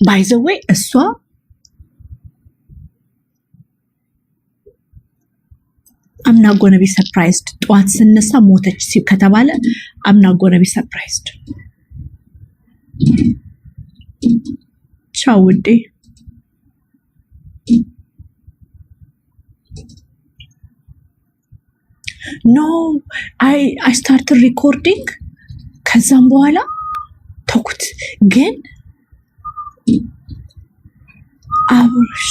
by the way እሷ I'm not going to be surprised ጠዋት ስነሳ ሞተች ከተባለ I'm not going to be surprised ቻው ውዴ no I started recording ከዛም በኋላ ተውኩት ግን አብርሽ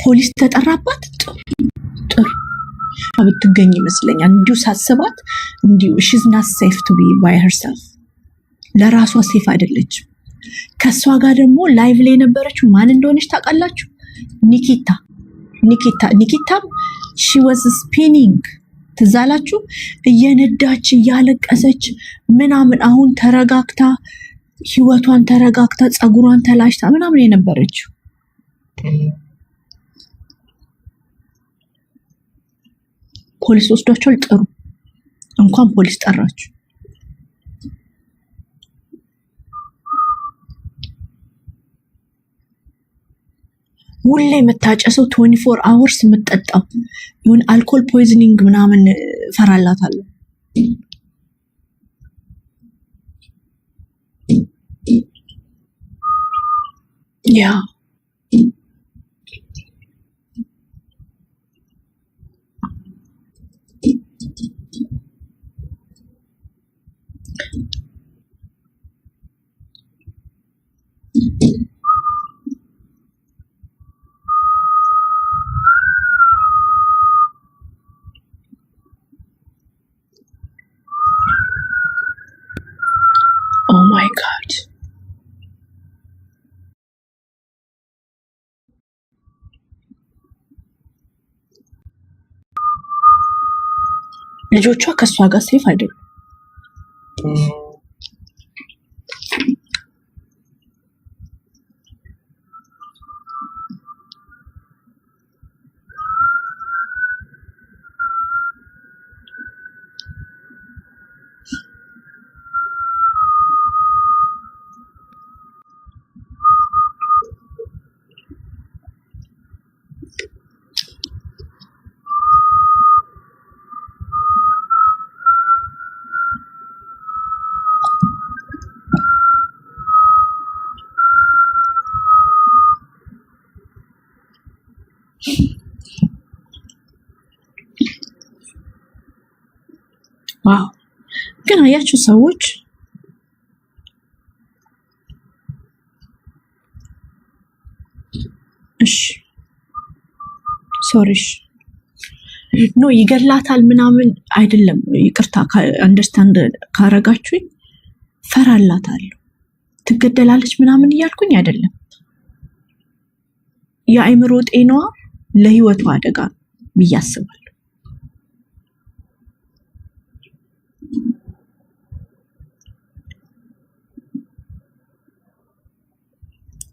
ፖሊስ ተጠራባት ጥሩ ብትገኝ ይመስለኛል እንዲሁ ሳስባት እንዲሁ she's not safe to be by herself ለራሷ ሴፍ አይደለች ከሷ ጋር ደግሞ ላይቭ ላይ ነበረችው ማን እንደሆነች ታውቃላችሁ ኒኪታ she was spinning ትዛላችሁ እየነዳች እያለቀሰች ምናምን አሁን ተረጋግታ ህይወቷን ተረጋግታ ጸጉሯን ተላሽታ ምናምን የነበረችው ፖሊስ ወስዷቸው ጥሩ እንኳን ፖሊስ ጠራችሁ ሁሌ የምታጨሰው 24 hours የምትጠጣው ይሁን አልኮል ፖይዝኒንግ ምናምን ፈራላታለሁ ያ Oh my God. ልጆቿ ከሷ ጋር ሴፍ አይደሉም ዋው ግን አያችሁ ሰዎች እሺ ሶሪሽ ኖ ይገላታል ምናምን አይደለም ይቅርታ አንደርስታንድ ካረጋችሁኝ ፈራላታለሁ ትገደላለች ምናምን እያልኩኝ አይደለም የአይምሮ ጤናዋ ለህይወቷ አደጋ ብያስባለሁ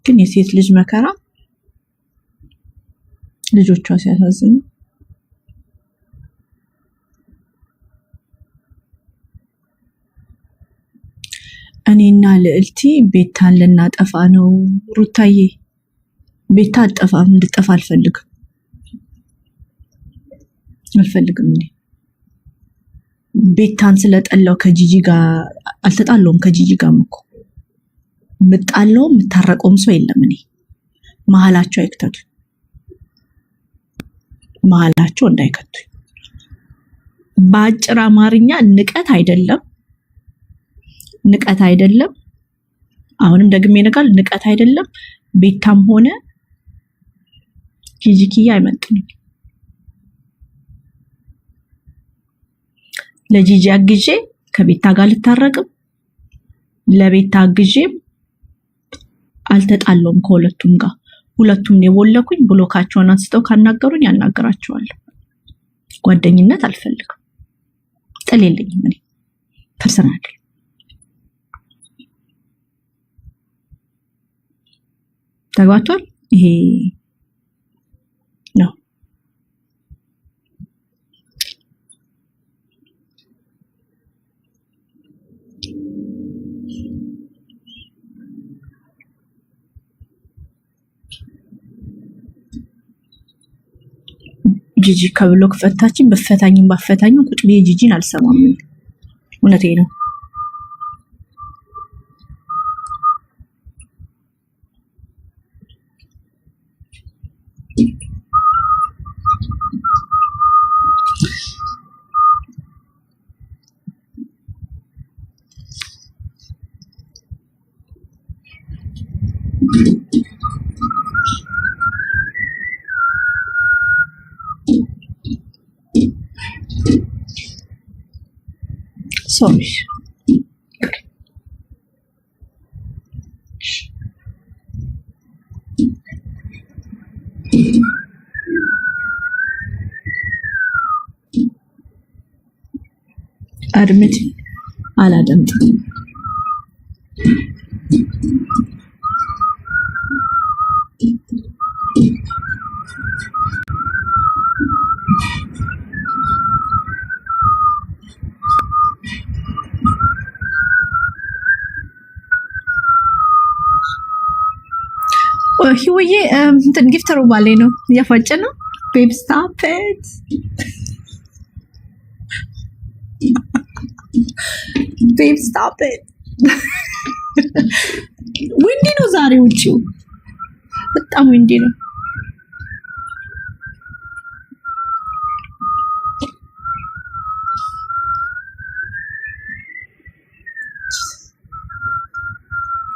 ግን የሴት ልጅ መከራ ልጆቿ ሲያሳዝኑ እኔና ልዕልቲ ቤታን ልናጠፋ ነው ሩታዬ ቤታ አጠፋም እንድጠፋ አልፈልግም እኔ ቤታን ስለጠላው ከጂጂ ጋር አልተጣለውም ከጂጂ ጋር እኮ ምጣለው ምታረቀውም ሰው የለም እኔ መሃላቸው አይክተቱ መሃላቸው እንዳይከቱ በአጭር አማርኛ ንቀት አይደለም አሁንም ደግሜ ነጋል ንቀት አይደለም ቤታም ሆነ ጂጂኪያ አይመጥንም ለጂጂ አግጄ ከቤታ ጋር ልታረቅም ለቤታ አግጄ አልተጣለውም ከሁለቱም ጋር ሁለቱም የወለኩኝ ብሎካቸውን አንስተው ካናገሩኝ ያናገራቸዋለሁ ጓደኝነት አልፈልግም ጥል የለኝም እኔ ፐርሰናል ተግባቷል። ይሄ ነው ጂጂ ከብሎክ ፈታችን። በፈታኝም ባፈታኝም ቁጭ ብዬ ጂጂን አልሰማም። እውነቴ ነው። Sorry. አድምጪ አላደምጥም። ህይወዬ እንትን ጊፍተሩ ባሌ ነው እያፋጨ ነው። ቤብ ስታፕ ኢት ቤብ ስታፕ ኢት። ዊንዲ ነው ዛሬ ውጪው በጣም ዊንዲ ነው።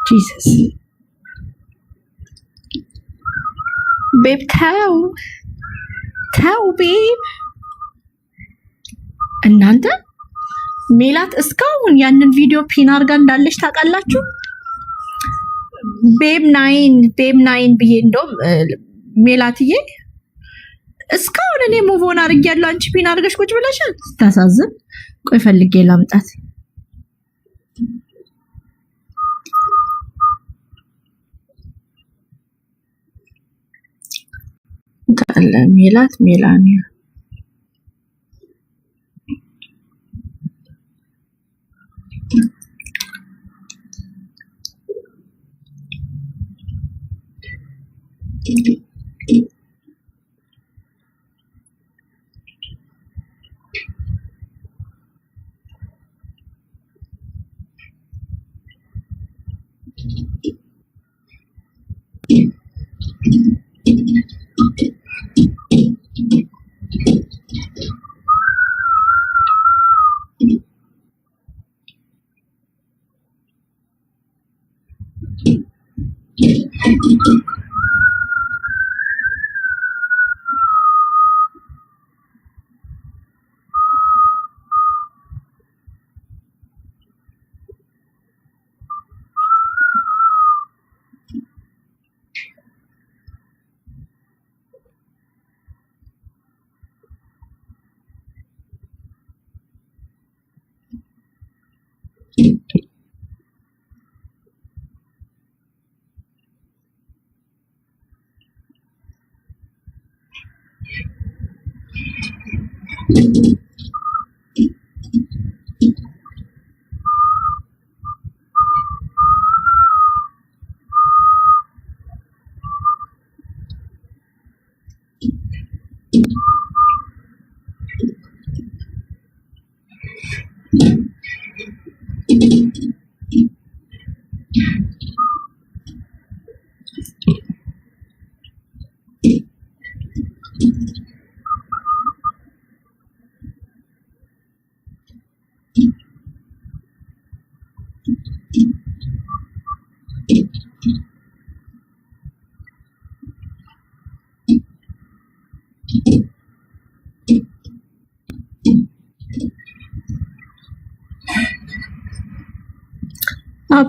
ጂሰስ ቤብ ታው ቤብ። እናንተ ሜላት እስካሁን ያንን ቪዲዮ ፒን አርጋ እንዳለች ታውቃላችሁ? ቤብ ናይን ብዬ እንደውም ሜላትዬ እስካሁን እኔ ሙቮን አድርጌያለሁ፣ አንቺ ፒን አድርገሽ ቁጭ ብለሻል። ስታሳዝን። ቆይ ፈልጌ ላምጣት። ካለ ሜላት ሜላኒያ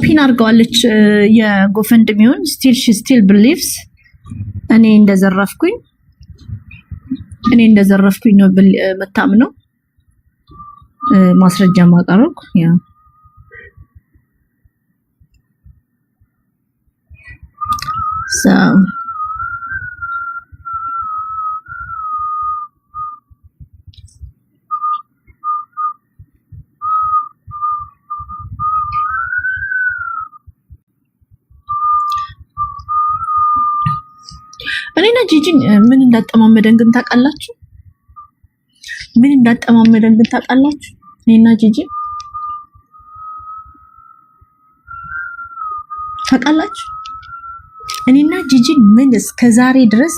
ፒን አርጋለች የጎፈንድሚውን ስቲል ቢሊቭስ እኔ እንደዘረፍኩኝ ነው መታምነው ማስረጃ ማቀረብኩ ያ So እኔና ጂጂ ምን እንዳጠማመደን ግን ታውቃላችሁ? ምን እንዳጠማመደን ግን ታውቃላችሁ? እኔና ጂጂ ታውቃላችሁ? እኔና ጂጂ ምን እስከዛሬ ድረስ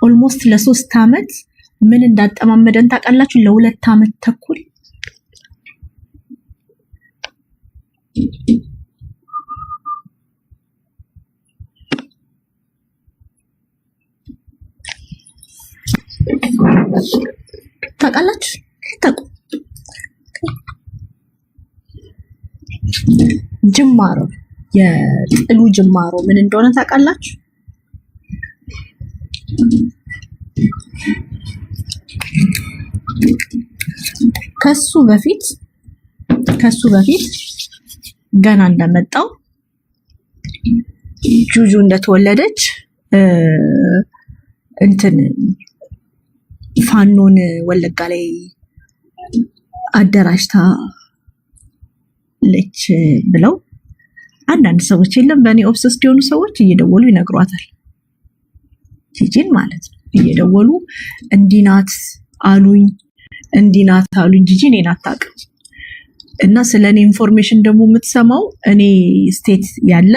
ኦልሞስት ለ3 አመት ምን እንዳጠማመደን ታውቃላችሁ? ለ2 አመት ተኩል ታውቃላችሁ? ታውቁ ጅማሮ የጥሉ ጅማሮ ምን እንደሆነ ታውቃላችሁ? ከሱ በፊት ገና እንደመጣው ጁጁ እንደተወለደች እንትን ፋኖን ወለጋ ላይ አደራጅታ ለች ብለው አንዳንድ ሰዎች የለም በእኔ ኦብሰስድ የሆኑ ሰዎች እየደወሉ ይነግሯታል። ጂጂን ማለት ነው እየደወሉ እንዲናት አሉኝ ጂጂ እኔን አታውቅም። እና ስለኔ ኢንፎርሜሽን ደግሞ የምትሰማው እኔ ስቴት ያለ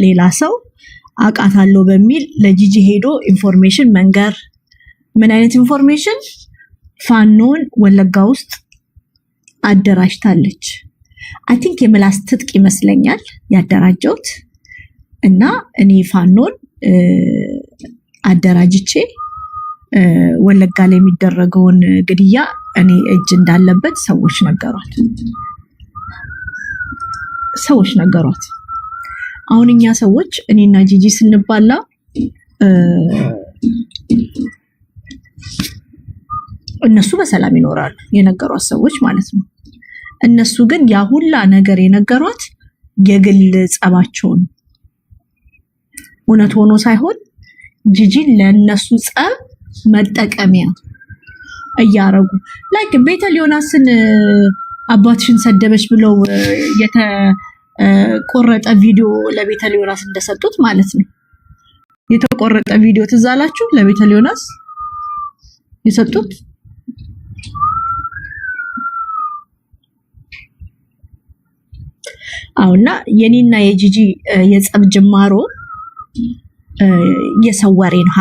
ሌላ ሰው አውቃታለሁ በሚል ለጂጂ ሄዶ ኢንፎርሜሽን መንገር። ምን አይነት ኢንፎርሜሽን? ፋኖን ወለጋ ውስጥ አደራጅታለች። አይ ቲንክ የምላስ ትጥቅ ይመስለኛል ያደራጀውት እና እኔ ፋኖን አደራጅቼ ወለጋ ላይ የሚደረገውን ግድያ እኔ እጅ እንዳለበት ሰዎች ነገሯት። አሁን እኛ ሰዎች እኔና ጂጂ ስንባላ እነሱ በሰላም ይኖራሉ የነገሯት ሰዎች ማለት ነው። እነሱ ግን ያ ሁላ ነገር የነገሯት የግል ጸባቸውን እውነት ሆኖ ሳይሆን ጂጂን ለነሱ ጸብ መጠቀሚያ እያረጉ ላይክ ቤተል ዮናስን አባትሽን ሰደበች ብለው የተቆረጠ ቪዲዮ ለቤተል ዮናስ እንደሰጡት ማለት ነው። የተቆረጠ ቪዲዮ ትዝ አላችሁ? ለቤተል ዮናስ የሰጡት አውና የኔና የጂጂ የጸብ ጅማሮ የሰው ወሬ ነው።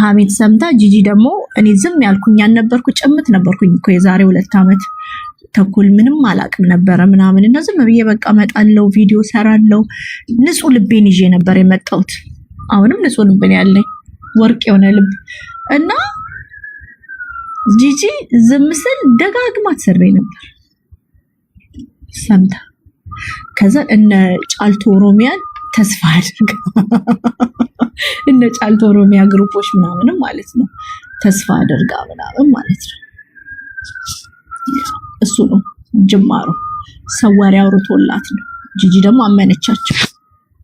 ሀሜት ሰምታ ጂጂ ደግሞ እኔ ዝም ያልኩኝ ያልነበርኩ ጭምት ነበርኩኝ እኮ የዛሬ 2 አመት ተኩል ምንም አላቅም ነበረ ምናምን እና ዝም ብዬ በቃ መጣለው ቪዲዮ ሰራለው ንጹህ ልቤን ይዤ ነበር የመጣሁት። አሁንም ንጹህ ልቤን ያለኝ ወርቅ የሆነ ልብ እና ጂጂ ዝም ስል ደጋግማ ትሰርበኝ ነበር ሰምታ። ከዛ እነ ጫልቶ ኦሮሚያን ተስፋ አድርጋ እነ ጫልቶ ኦሮሚያ ግሩፖች ምናምን ማለት ነው ተስፋ አድርጋ ምናምን ማለት ነው። እሱ ነው ጅማሮ። ሰው ወሬ አውርቶላት ነው። ጂጂ ደግሞ አመነቻቸው።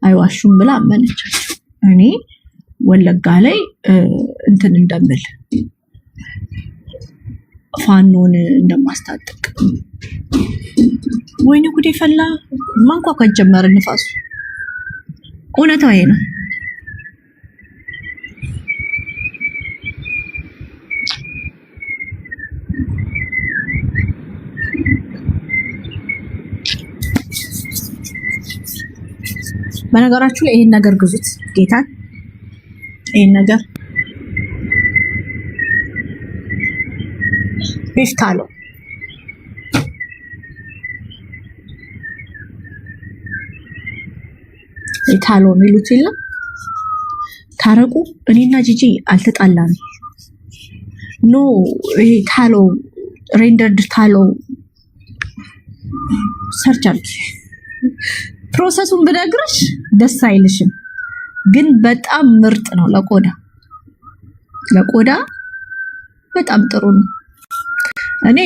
አይዋሹም ብላ አመነቻቸው። እኔ ወለጋ ላይ እንትን እንደምል ፋኖን እንደማስታጥቅ ወይኔ ጉዴ ፈላ። ማንኳኳት ጀመረ ንፋሱ። እውነታው ይሄ ነው። በነገራችሁ ላይ ይሄን ነገር ግዙት ጌታን። ይሄን ነገር ቢፍታሎ ታሎ የሚሉት የለም ታረቁ። እኔና ጂጂ አልተጣላንም። ኖ ይሄ ታሎ ሬንደርድ ታሎ ሰርች አድርጊ። ፕሮሰሱን ብነግርሽ ደስ አይልሽም፣ ግን በጣም ምርጥ ነው ለቆዳ በጣም ጥሩ ነው። እኔ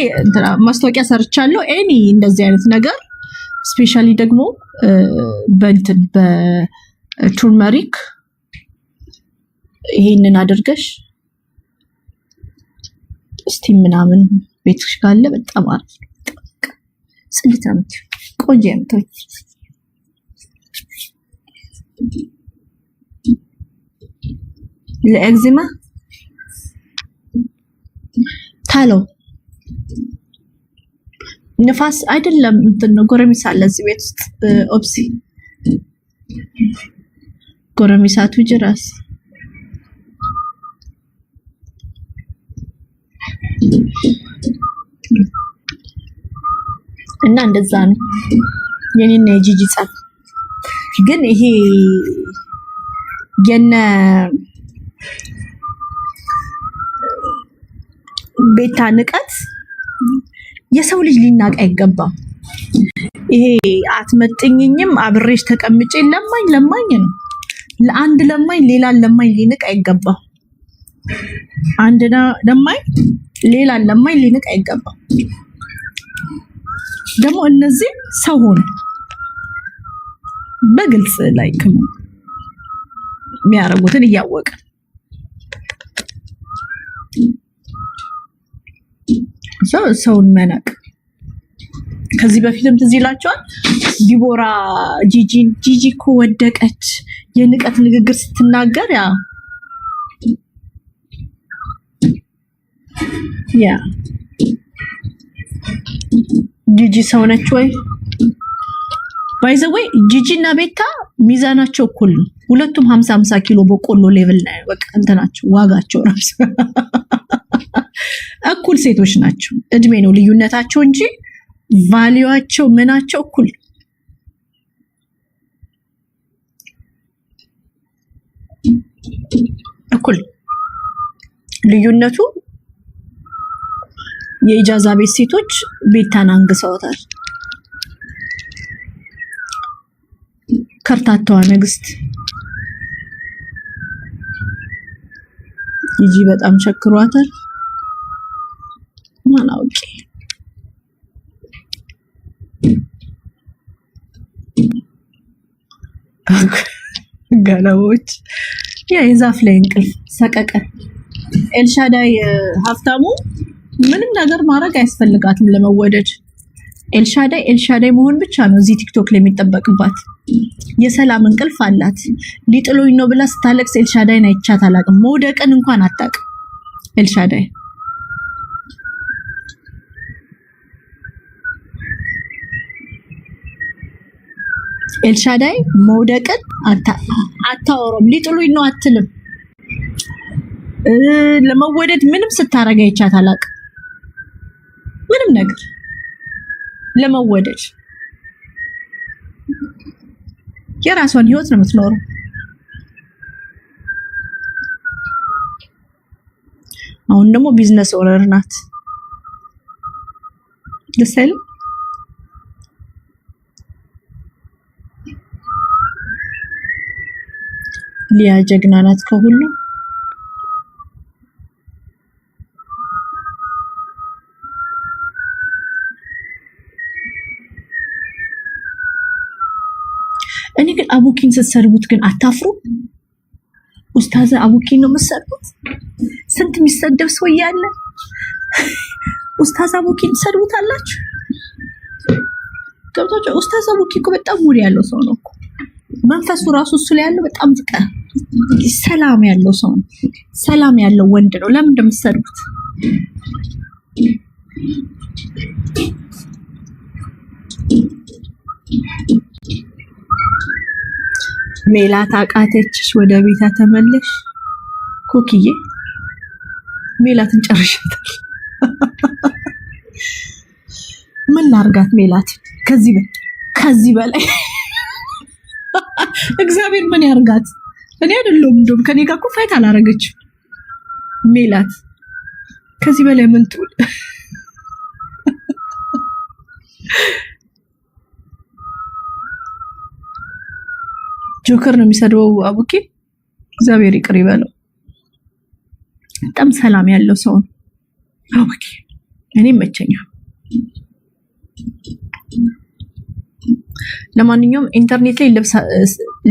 ማስታወቂያ ሰርቻለሁ። ኤኒ እንደዚህ አይነት ነገር ስፔሻሊ ደግሞ በእንትን በቱርመሪክ ይሄንን አድርገሽ ስቲም ምናምን ቤትሽ ካለ በጣም አሪፍ ጽድት ነው። ቆንጆ የምትሆኝ ለኤግዜማ ታሎ ንፋስ አይደለም እንትን ነው። ጎረሚሳ አለ እዚህ ቤት ውስጥ ኦፕሲ ጎረሚሳቱ ጅራስ እና እንደዛ ነው የኔና የጂጂ ጸብ። ግን ይሄ የነ ቤታ ንቀት የሰው ልጅ ሊናቅ አይገባም። ይሄ አትመጥኝኝም አብሬሽ ተቀምጬ ለማኝ ነው። ለአንድ ለማኝ ሌላን ለማኝ ሊንቅ አይገባም። አንድ ለማኝ ሌላን ለማኝ ሊንቅ አይገባም። ደግሞ እነዚህ ሰው ሆነ በግልጽ ላይ የሚያረጉትን እያወቀ ሰውን መናቅ። ከዚህ በፊትም ትዝ ይላቸዋል ዲቦራ ጂጂ እኮ ወደቀች የንቀት ንግግር ስትናገር ያ ጂጂ ሰው ነች ወይ? ባይ ዘ ወይ ጂጂ እና ቤታ ሚዛናቸው እኩል ነው። ሁለቱም 50 ኪሎ በቆሎ ሌቭል ላይ በቃ እንትናቸው ዋጋቸው ራሱ እኩል ሴቶች ናቸው። እድሜ ነው ልዩነታቸው እንጂ ቫልዩአቸው ምናቸው እኩል ልዩነቱ የኢጃዛ ቤት ሴቶች ቤታን አንግሰውታል። ከርታታዋ ንግስት ጂጂ በጣም ቸክሯታል። ማን አውቄ ገለቦች የዛፍ ላይ እንቅልፍ ሰቀቀ። ኤልሻዳይ ሀብታሙ ምንም ነገር ማድረግ አያስፈልጋትም ለመወደድ። ኤልሻዳይ መሆን ብቻ ነው እዚህ ቲክቶክ ላይ የሚጠበቅባት። የሰላም እንቅልፍ አላት። ሊጥሎኝ ነው ብላ ስታለቅስ ኤልሻዳይን አይቻት አላቅም። መውደቅን እንኳን አታውቅም ኤልሻዳይ መውደቅን አታወራም። ሊጥሉኝ ነው አትልም። ለመወደድ ምንም ስታረጋ አይቻት አላቅም። ምንም ነገር ለመወደድ የራሷን ህይወት ነው የምትኖረው። አሁን ደግሞ ቢዝነስ ኦነር ናት። ደስ አይልም? ሊያ ጀግና ናት ከሁሉ። እኔ ግን አቡኪን ስትሰርቡት ግን አታፍሩ? ኡስታዝ አቡኪን ነው የምትሰርቡት? ስንት የሚሰደብ ሰው እያለ ኡስታዝ አቡኪን ትሰርቡታላችሁ? ገብታችሁ? ኡስታዝ አቡኪ እኮ በጣም ሙድ ያለው ሰው ነው እኮ። መንፈሱ ራሱ እሱ ላይ ያለው በጣም ሰላም ያለው ሰው ነው። ሰላም ያለው ወንድ ነው። ለምን እንደምትሰርቡት? ሜላት አቃተችሽ፣ ወደ ቤታ ተመለሽ። ኮክዬ ሜላትን ጨርሻታል። ምን ላርጋት ሜላት? ከዚህ በላይ እግዚአብሔር ምን ያርጋት? እኔ አይደለም እንደውም ከኔ ጋር እኮ ፋይት አላረገችም ሜላት። ከዚህ በላይ ምን ትውል? ጆከር ነው የሚሰድበው አቡኪ። እግዚአብሔር ይቅር ይበለው። በጣም ሰላም ያለው ሰው ነው አቡኪ። እኔ ይመቸኛል። ለማንኛውም ኢንተርኔት ላይ ልብስ